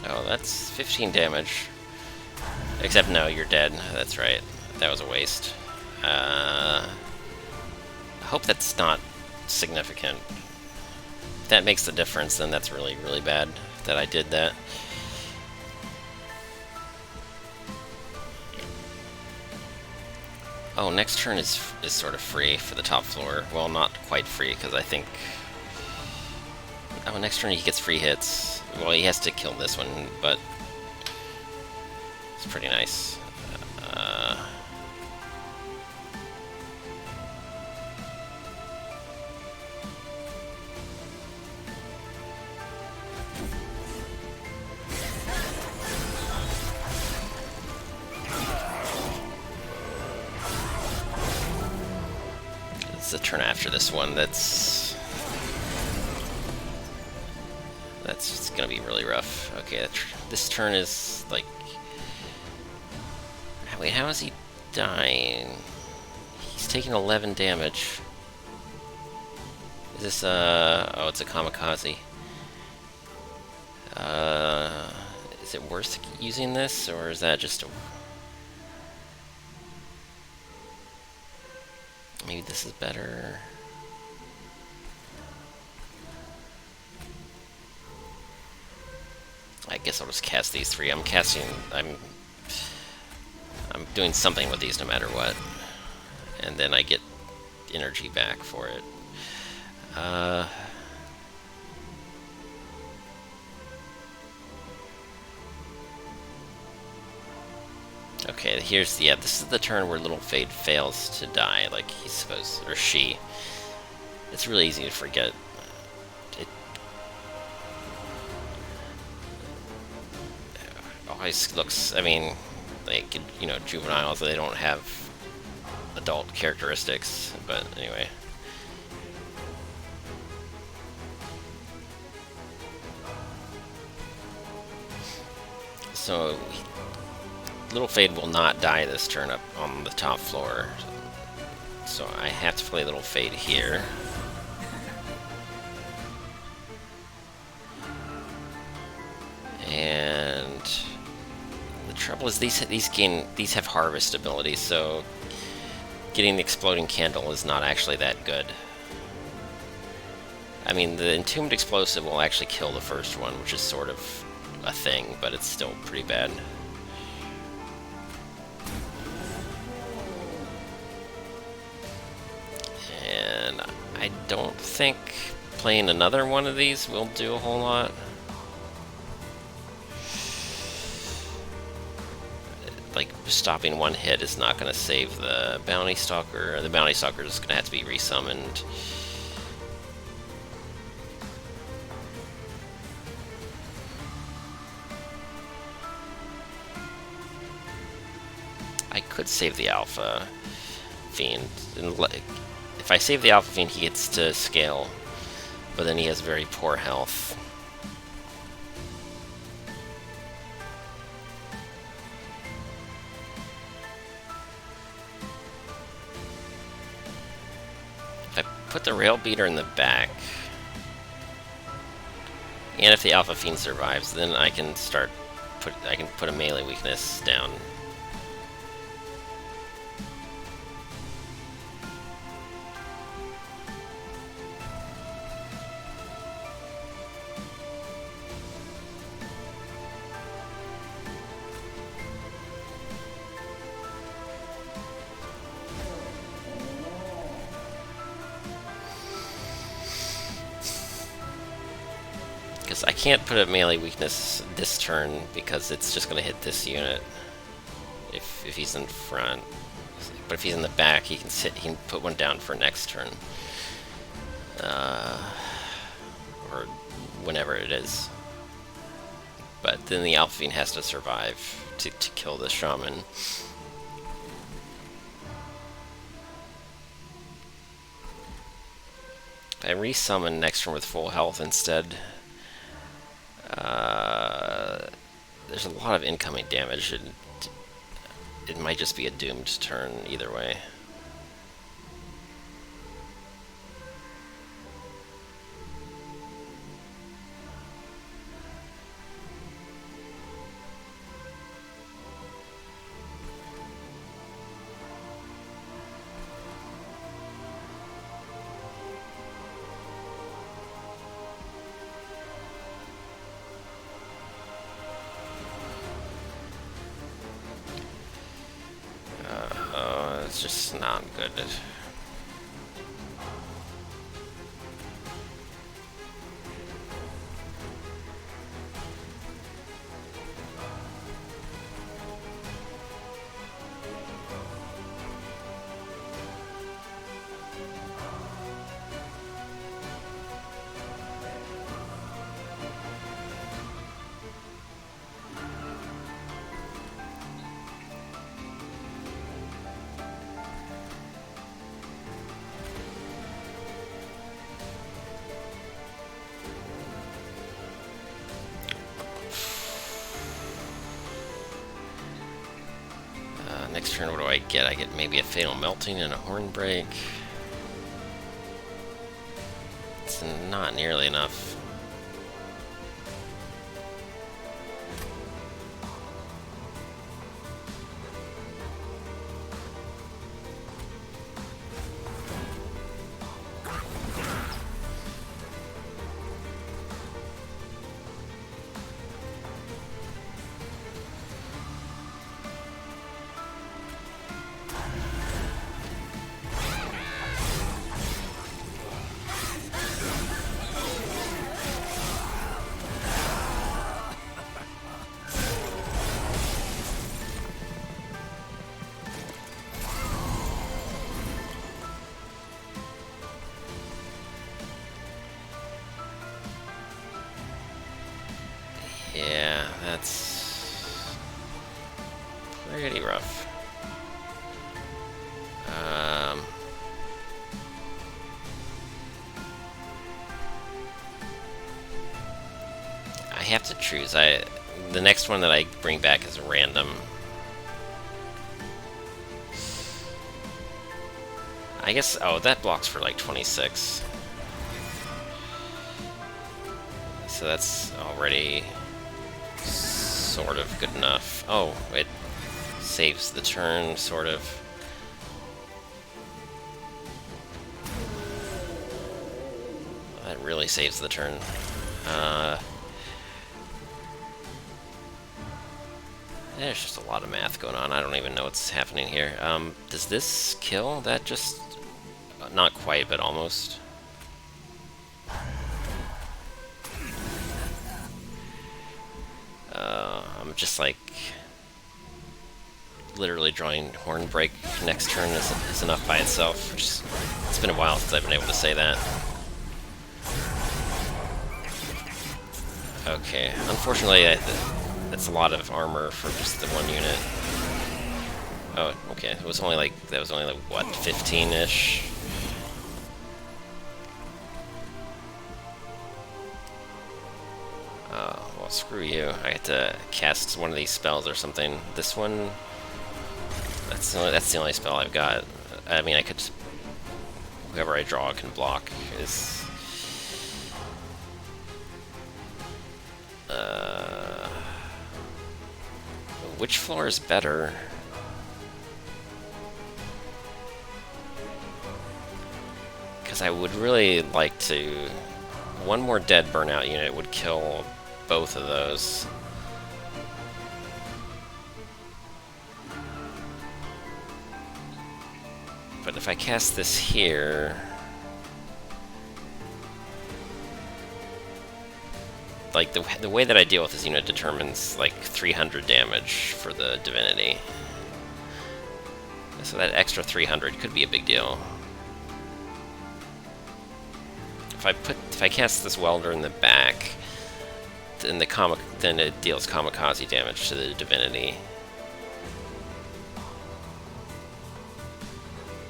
Oh, that's 15 damage. Except no, you're dead. That's right. That was a waste. I hope that's not significant. If that makes the difference, then that's really, really bad that I did that. Oh, next turn is sort of free for the top floor. Well, not quite free, because I think... Oh, next turn he gets free hits. Well, he has to kill this one, but... It's pretty nice. It's the turn after this one that's gonna be really rough. Okay, this turn is like... Wait, how is he dying? He's taking 11 damage. Is this oh, it's a kamikaze. Is it worth using this, or is that just a... Maybe this is better. I guess I'll just cast these three. I'm doing something with these no matter what. And then I get energy back for it. Okay, here's... Yeah, this is the turn where Little Fade fails to die like he's supposed to, or she. It's really easy to forget. It always looks... I mean... Like, you know, juveniles, they don't have adult characteristics, but anyway. So, Little Fade will not die this turn up on the top floor. So I have to play Little Fade here. And... the trouble is these have harvest abilities, so getting the exploding candle is not actually that good. I mean, the entombed explosive will actually kill the first one, which is sort of a thing, but it's still pretty bad. And I don't think playing another one of these will do a whole lot. Like, stopping one hit is not going to save the Bounty Stalker. The Bounty Stalker is going to have to be resummoned. I could save the Alpha Fiend. If I save the Alpha Fiend, he gets to scale, but then he has very poor health. If I put the Rail Beater in the back, and if the Alpha Fiend survives, then I can put a melee weakness down. Because I can't put a melee weakness this turn because it's just going to hit this unit if he's in front. But if he's in the back, he can put one down for next turn, or whenever it is. But then the Alpha Fiend has to survive to kill the Shaman. If I resummon next turn with full health instead, there's a lot of incoming damage. It might just be a doomed turn either way. It's just not good. Next turn, what do I get? I get maybe a Fatal Melting and a Horn Break. It's not nearly enough. Yeah, that's pretty rough. I have to choose. The next one that I bring back is random. I guess, oh, that blocks for like 26. So that's already sort of good enough. Oh, it saves the turn, sort of. That really saves the turn. There's just a lot of math going on. I don't even know what's happening here. Does this kill? That just... not quite, but almost. I'm just like... literally drawing Horn Break next turn is enough by itself. It's been a while since I've been able to say that. Okay, unfortunately, that's a lot of armor for just the one unit. Oh, okay. It was only like, that was only like, what, 15-ish? Oh, well, screw you. I have to cast one of these spells or something. This one, that's the only spell I've got. I mean, I could, whoever I draw can block. Is which floor is better? Because I would really like to. One more dead burnout unit would kill both of those. But if I cast this here, like the way that I deal with this unit determines like 300 damage for the Divinity. So that extra 300 could be a big deal. If I cast this welder in the back, then then it deals kamikaze damage to the Divinity.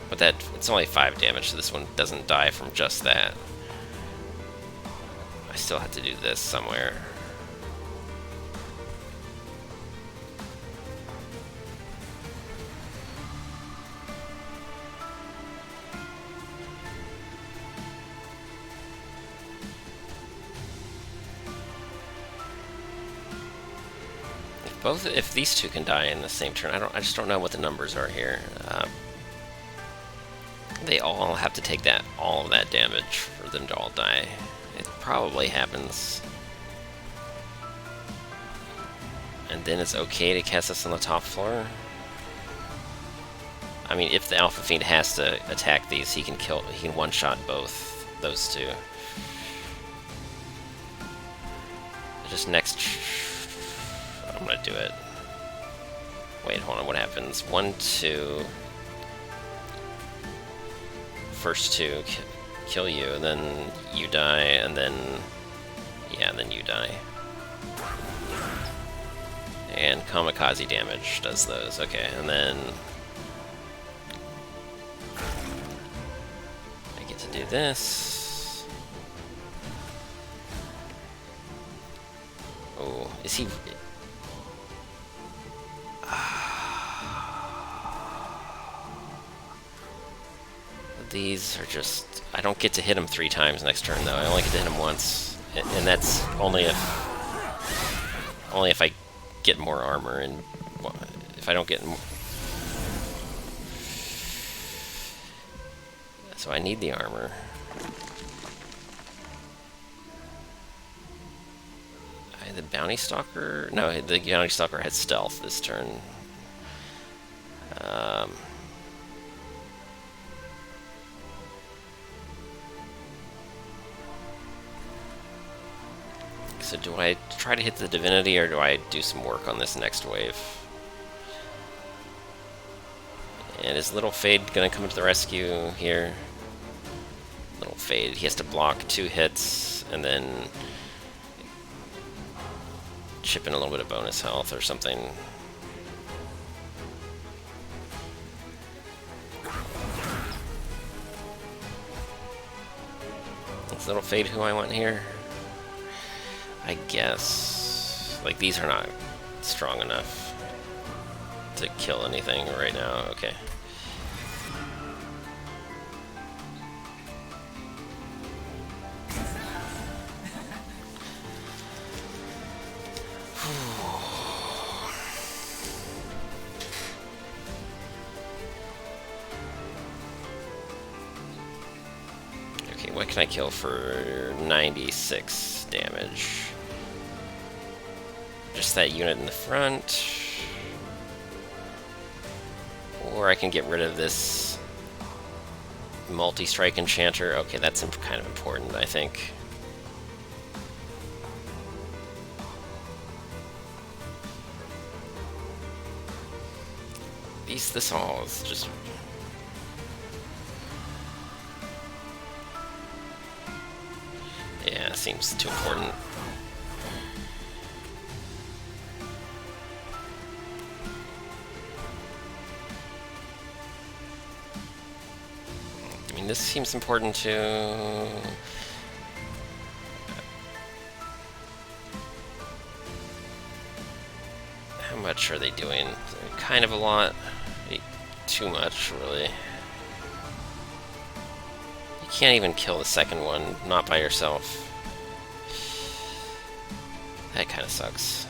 But it's only 5 damage, so this one doesn't die from just that. I still have to do this somewhere. If these two can die in the same turn, I just don't know what the numbers are here. They all have to take all of that damage for them to all die. It probably happens. And then it's okay to cast this on the top floor. I mean, if the Alpha Fiend has to attack these, he can one-shot both those two. Just next. I'm gonna do it. Wait, hold on. What happens? 1, 2. First two kill you, and then you die, and then yeah, then you die. And kamikaze damage does those. Okay, and then I get to do this. Oh, is he? These are just... I don't get to hit him 3 times next turn, though. I only get to hit him once. And that's only if I get more armor, and if I don't get more... So I need the armor. The Bounty Stalker... No, the Bounty Stalker had stealth this turn. So do I try to hit the Divinity, or do I do some work on this next wave? And is Little Fade gonna come to the rescue here? Little Fade, he has to block 2 hits, and then chip in a little bit of bonus health or something. Is Little Fade who I want here? I guess. Like, these are not strong enough to kill anything right now. Okay. Okay, what can I kill for 96 damage? Just that unit in the front. Or I can get rid of this multi-strike enchanter. Okay, that's kind of important, I think. This all is just... Yeah, seems too important. this seems important too. How much are they doing? Kind of a lot. Too much, really. You can't even kill the second one, not by yourself. That kind of sucks.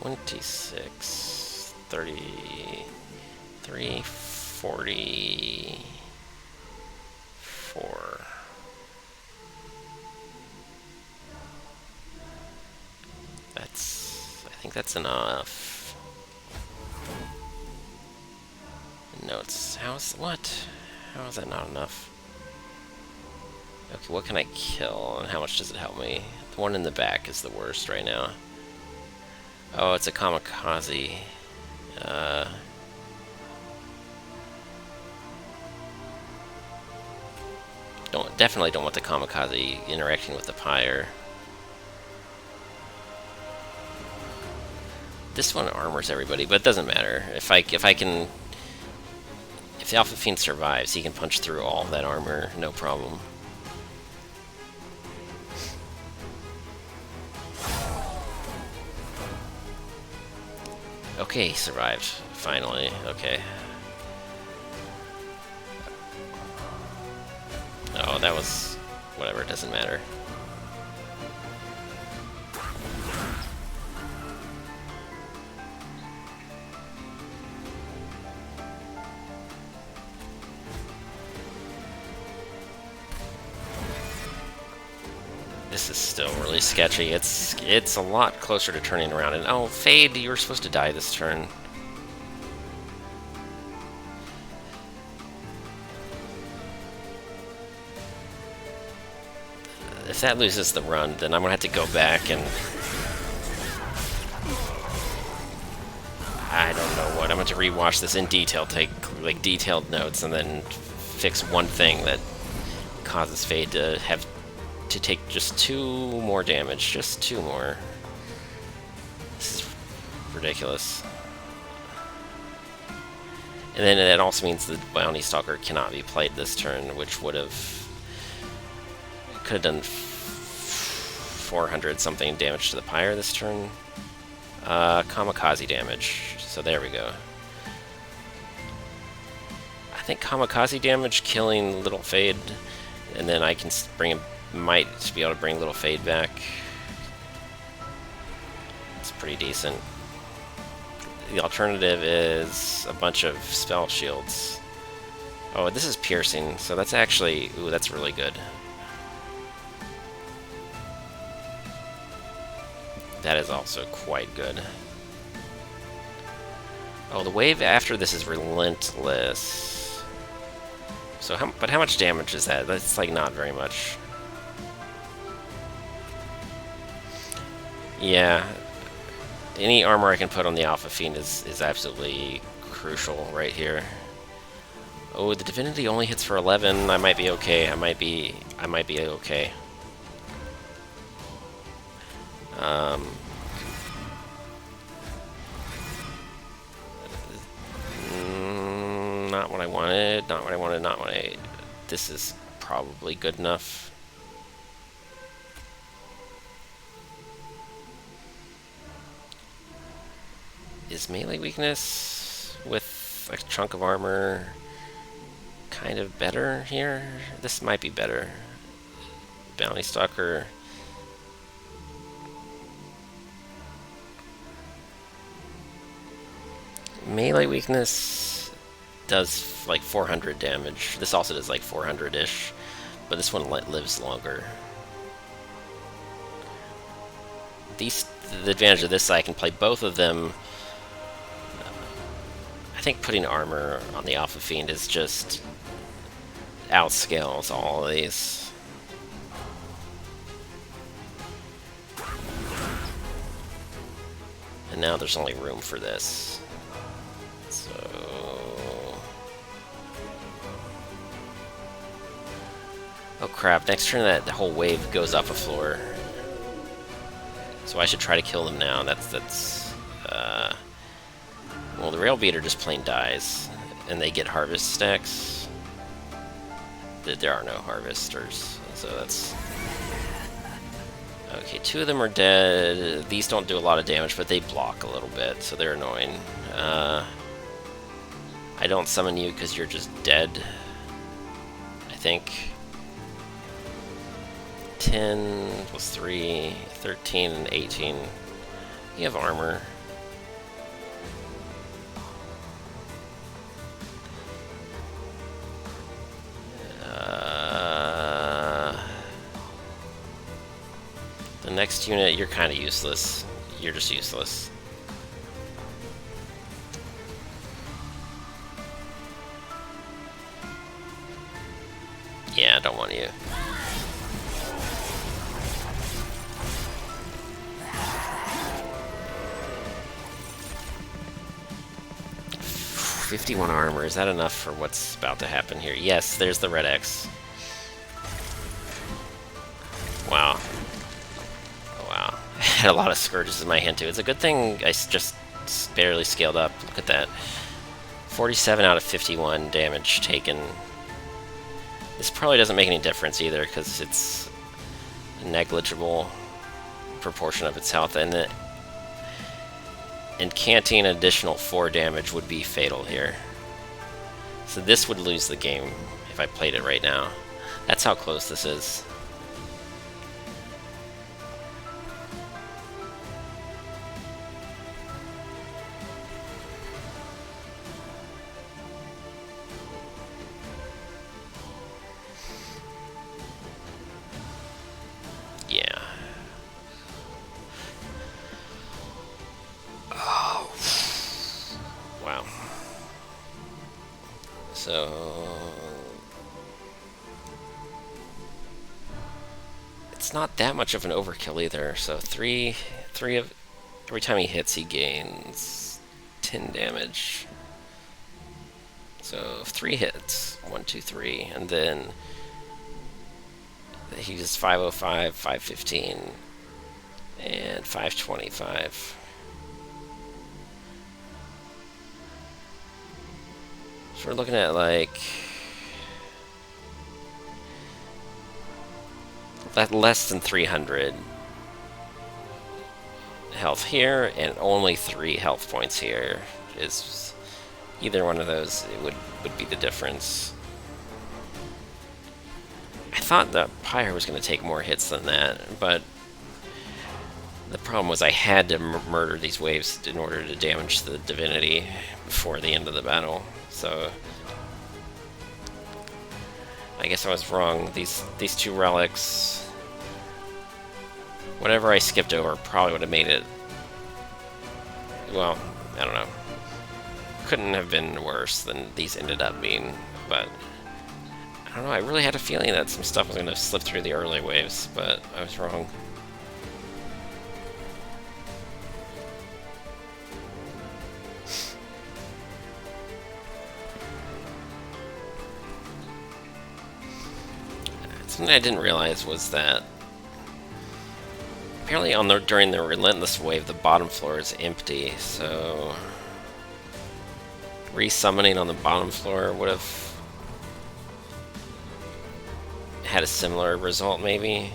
$26, $33, $44. I think that's enough. Notes. How is that not enough? Okay, what can I kill and how much does it help me? The one in the back is the worst right now. Oh, it's a kamikaze. Definitely don't want the kamikaze interacting with the pyre. This one armors everybody, but it doesn't matter. If the Alpha Fiend survives, he can punch through all that armor, no problem. Okay, he survived. Finally. Okay. Oh, that was... whatever, it doesn't matter. This is still really sketchy. It's a lot closer to turning around. And oh, Fade, you were supposed to die this turn. If that loses the run, then I'm gonna have to go back and I don't know what. I'm going to rewatch this in detail, take like detailed notes, and then fix one thing that causes Fade to have to take just 2 more damage. Just 2 more. This is ridiculous. And then that also means the Bounty Stalker cannot be played this turn, which would have... could have done 400 something damage to the Pyre this turn. Kamikaze damage. So there we go. I think Kamikaze damage killing Little Fade, and then I can bring him... might be able to bring Little Fade back. It's pretty decent. The alternative is a bunch of spell shields. Oh, this is piercing, so that's actually... ooh, that's really good. That is also quite good. Oh, the wave after this is relentless. So, but how much damage is that? That's like not very much. Yeah. Any armor I can put on the Alpha Fiend is absolutely crucial right here. Oh, the Divinity only hits for 11. I might be okay. I might be okay. Not what I wanted. Not what I wanted. Not what I... This is probably good enough. Is melee weakness with a chunk of armor kind of better here? This might be better. Bounty Stalker. Melee weakness does like 400 damage. This also does like 400-ish, but this one lives longer. the advantage of this is I can play both of them. I think putting armor on the Alpha Fiend is just outscales all of these. And now there's only room for this. So... oh crap, next turn that whole wave goes up a floor. So I should try to kill them now. Well, the Rail Beater just plain dies, and they get harvest stacks. There are no harvesters, so that's... okay, 2 of them are dead. These don't do a lot of damage, but they block a little bit, so they're annoying. I don't summon you because you're just dead, I think. 10 plus 3, 13 and 18. You have armor. The next unit, you're kind of useless. You're just useless. Yeah, I don't want you. $51 armor, is that enough for what's about to happen here? Yes, there's the red X. Wow. Oh, wow. I had a lot of Scourges in my hand too. It's a good thing I just barely scaled up. Look at that. 47 out of 51 damage taken. This probably doesn't make any difference either, because it's a negligible proportion of its health, and canting an additional 4 damage would be fatal here. So this would lose the game if I played it right now. That's how close this is. Yeah. Oh. Wow. So it's not that much of an overkill either. So three of every time he hits, he gains 10 damage. So 3 hits, 1, 2, 3, and then he does 505, 515, and 525. So we're looking at like less than 300 health here, and only 3 health points here. Is either one of those, it would be the difference. I thought the Pyre was going to take more hits than that, but the problem was I had to murder these waves in order to damage the Divinity before the end of the battle. So I guess I was wrong. These 2 relics, whatever I skipped over, probably would have made it, well, I don't know. Couldn't have been worse than these ended up being, but I don't know, I really had a feeling that some stuff was going to slip through the early waves, but I was wrong. Something I didn't realize was that apparently during the Relentless wave, the bottom floor is empty, so resummoning on the bottom floor would have had a similar result, maybe.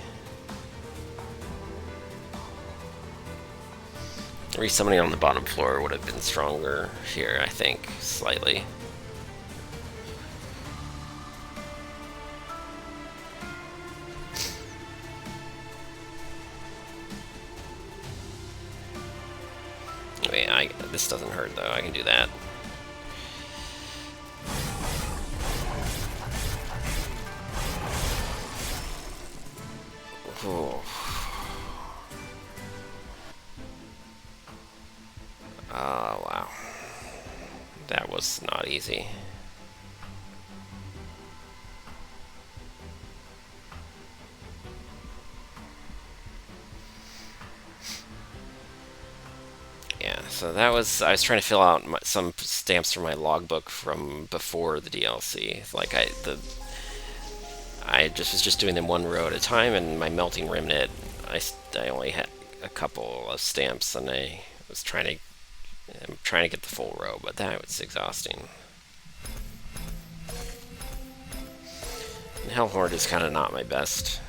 Resummoning on the bottom floor would have been stronger here, I think, slightly. Wait, this doesn't hurt though, I can do that. Ooh. not easy. Yeah, so that was, I was trying to fill out some stamps from my logbook from before the DLC. Like I just was just doing them one row at a time, and my melting remnant, I only had a couple of stamps, and I'm trying to get the full row, but that was exhausting. And Hellhorned is kind of not my best.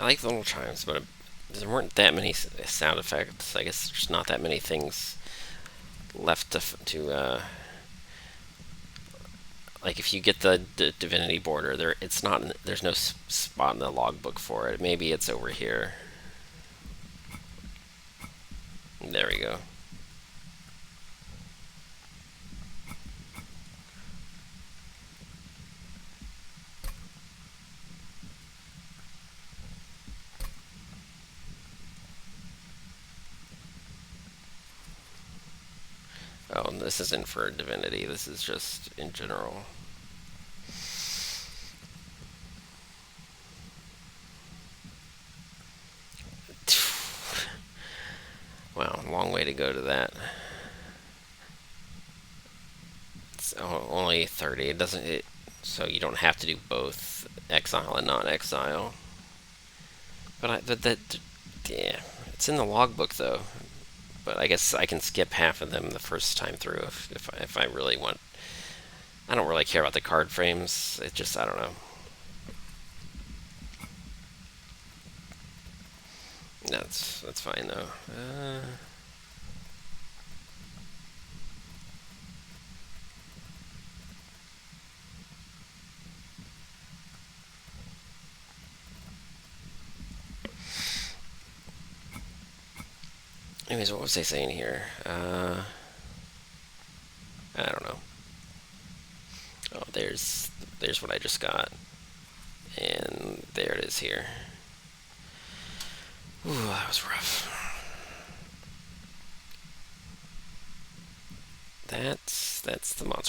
I like the little chimes, but there weren't that many sound effects. I guess there's not that many things left to like if you get the Divinity border, it's not. There's no spot in the logbook for it. Maybe it's over here. There we go. Oh, and this isn't for Divinity. This is just in general. Wow, long way to go to that. It's only 30. It doesn't. So you don't have to do both exile and non-exile. But that, yeah, it's in the logbook though. But I guess I can skip half of them the first time through if I really want. I don't really care about the card frames. It just, I don't know. That's fine though. Anyways, what was I saying here? I don't know. Oh, there's what I just got, and there it is here. Ooh, that was rough. That's the monster.